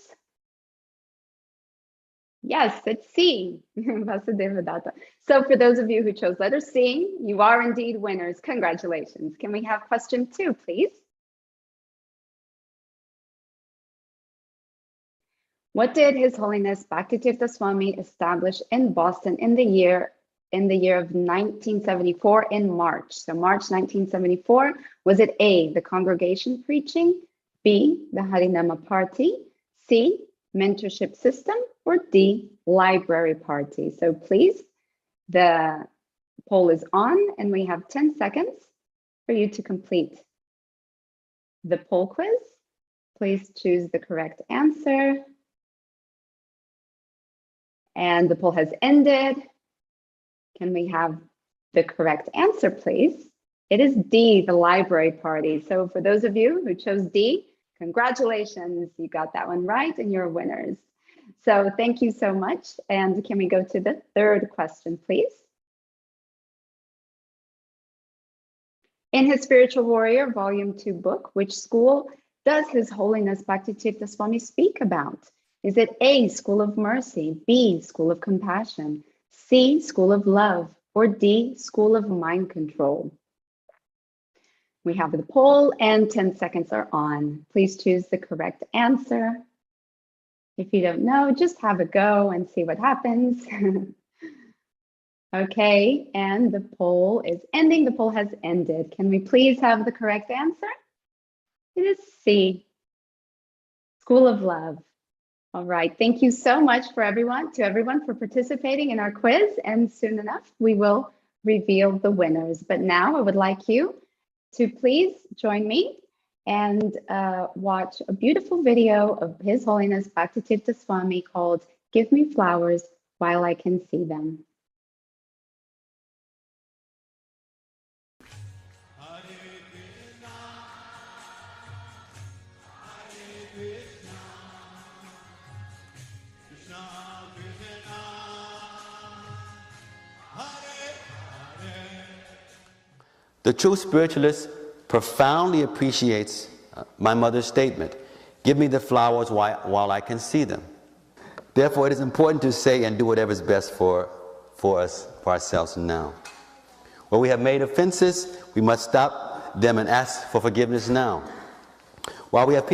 yes, it's C, Vasudeva Datta. So for those of you who chose letter C, you are indeed winners. Congratulations. Can we have question 2, please? What did His Holiness Bhakti Tirtha Swami establish in Boston in the year of 1974 in March? So March 1974, was it A, the congregation preaching, B, the Harinama party, C, mentorship system, or D, library party? So please, the poll is on, and we have 10 seconds for you to complete the poll quiz. Please choose the correct answer. And the poll has ended. Can we have the correct answer, please? It is D, the library party. So for those of you who chose D, congratulations, you got that one right, and you're winners. So thank you so much. And can we go to the third question, please? In his Spiritual Warrior Volume 2 book, which school does His Holiness Bhakti Tirtha Swami speak about? Is it A, School of Mercy, B, School of Compassion, C, School of Love, or D, School of Mind Control? We have the poll, and 10 seconds are on. Please choose the correct answer. If you don't know, just have a go and see what happens. Okay, and the poll is ending. The poll has ended. Can we please have the correct answer? It is C, School of Love. All right, thank you so much to everyone for participating in our quiz, and soon enough we will reveal the winners. But now I would like you to please join me and watch a beautiful video of His Holiness Bhakti Tirtha Swami called "Give Me Flowers While I Can See Them." The true spiritualist profoundly appreciates my mother's statement, "Give me the flowers while I can see them." Therefore, it is important to say and do whatever is best for us, for ourselves now. Where we have made offenses, we must stop them and ask for forgiveness now. While we have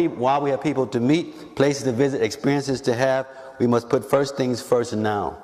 people to meet, places to visit, experiences to have, we must put first things first now.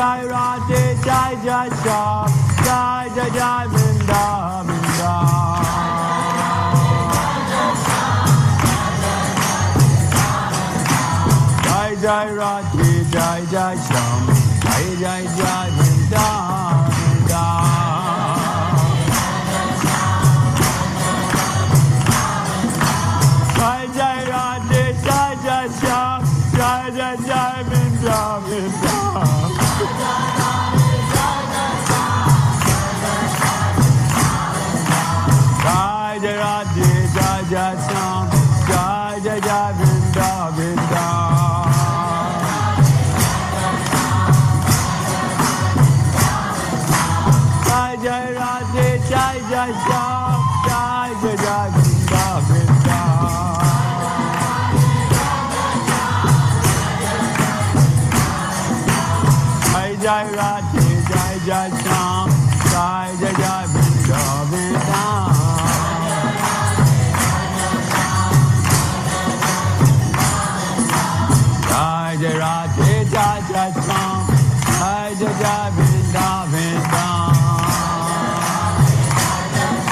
Jai Radhe, Jai Jai Shyam, Jai Jai Jai Vrindavan, Jai Jai Radhe, Jai Jai Shyam, Jai Jai Jai Vrindavan, Jai Jai Radhe, Jai Jai Shyam, Jai Jai Jai Vrindavan, Jai Jai Radhe, Jai Jai Shyam, Jai Jai Jai Vrindavan, Jai Jai Radhe, Jai Jai Shyam, Jai Jai Jai Vrindavan, Jai Jai Radhe, Jai Jai Shyam.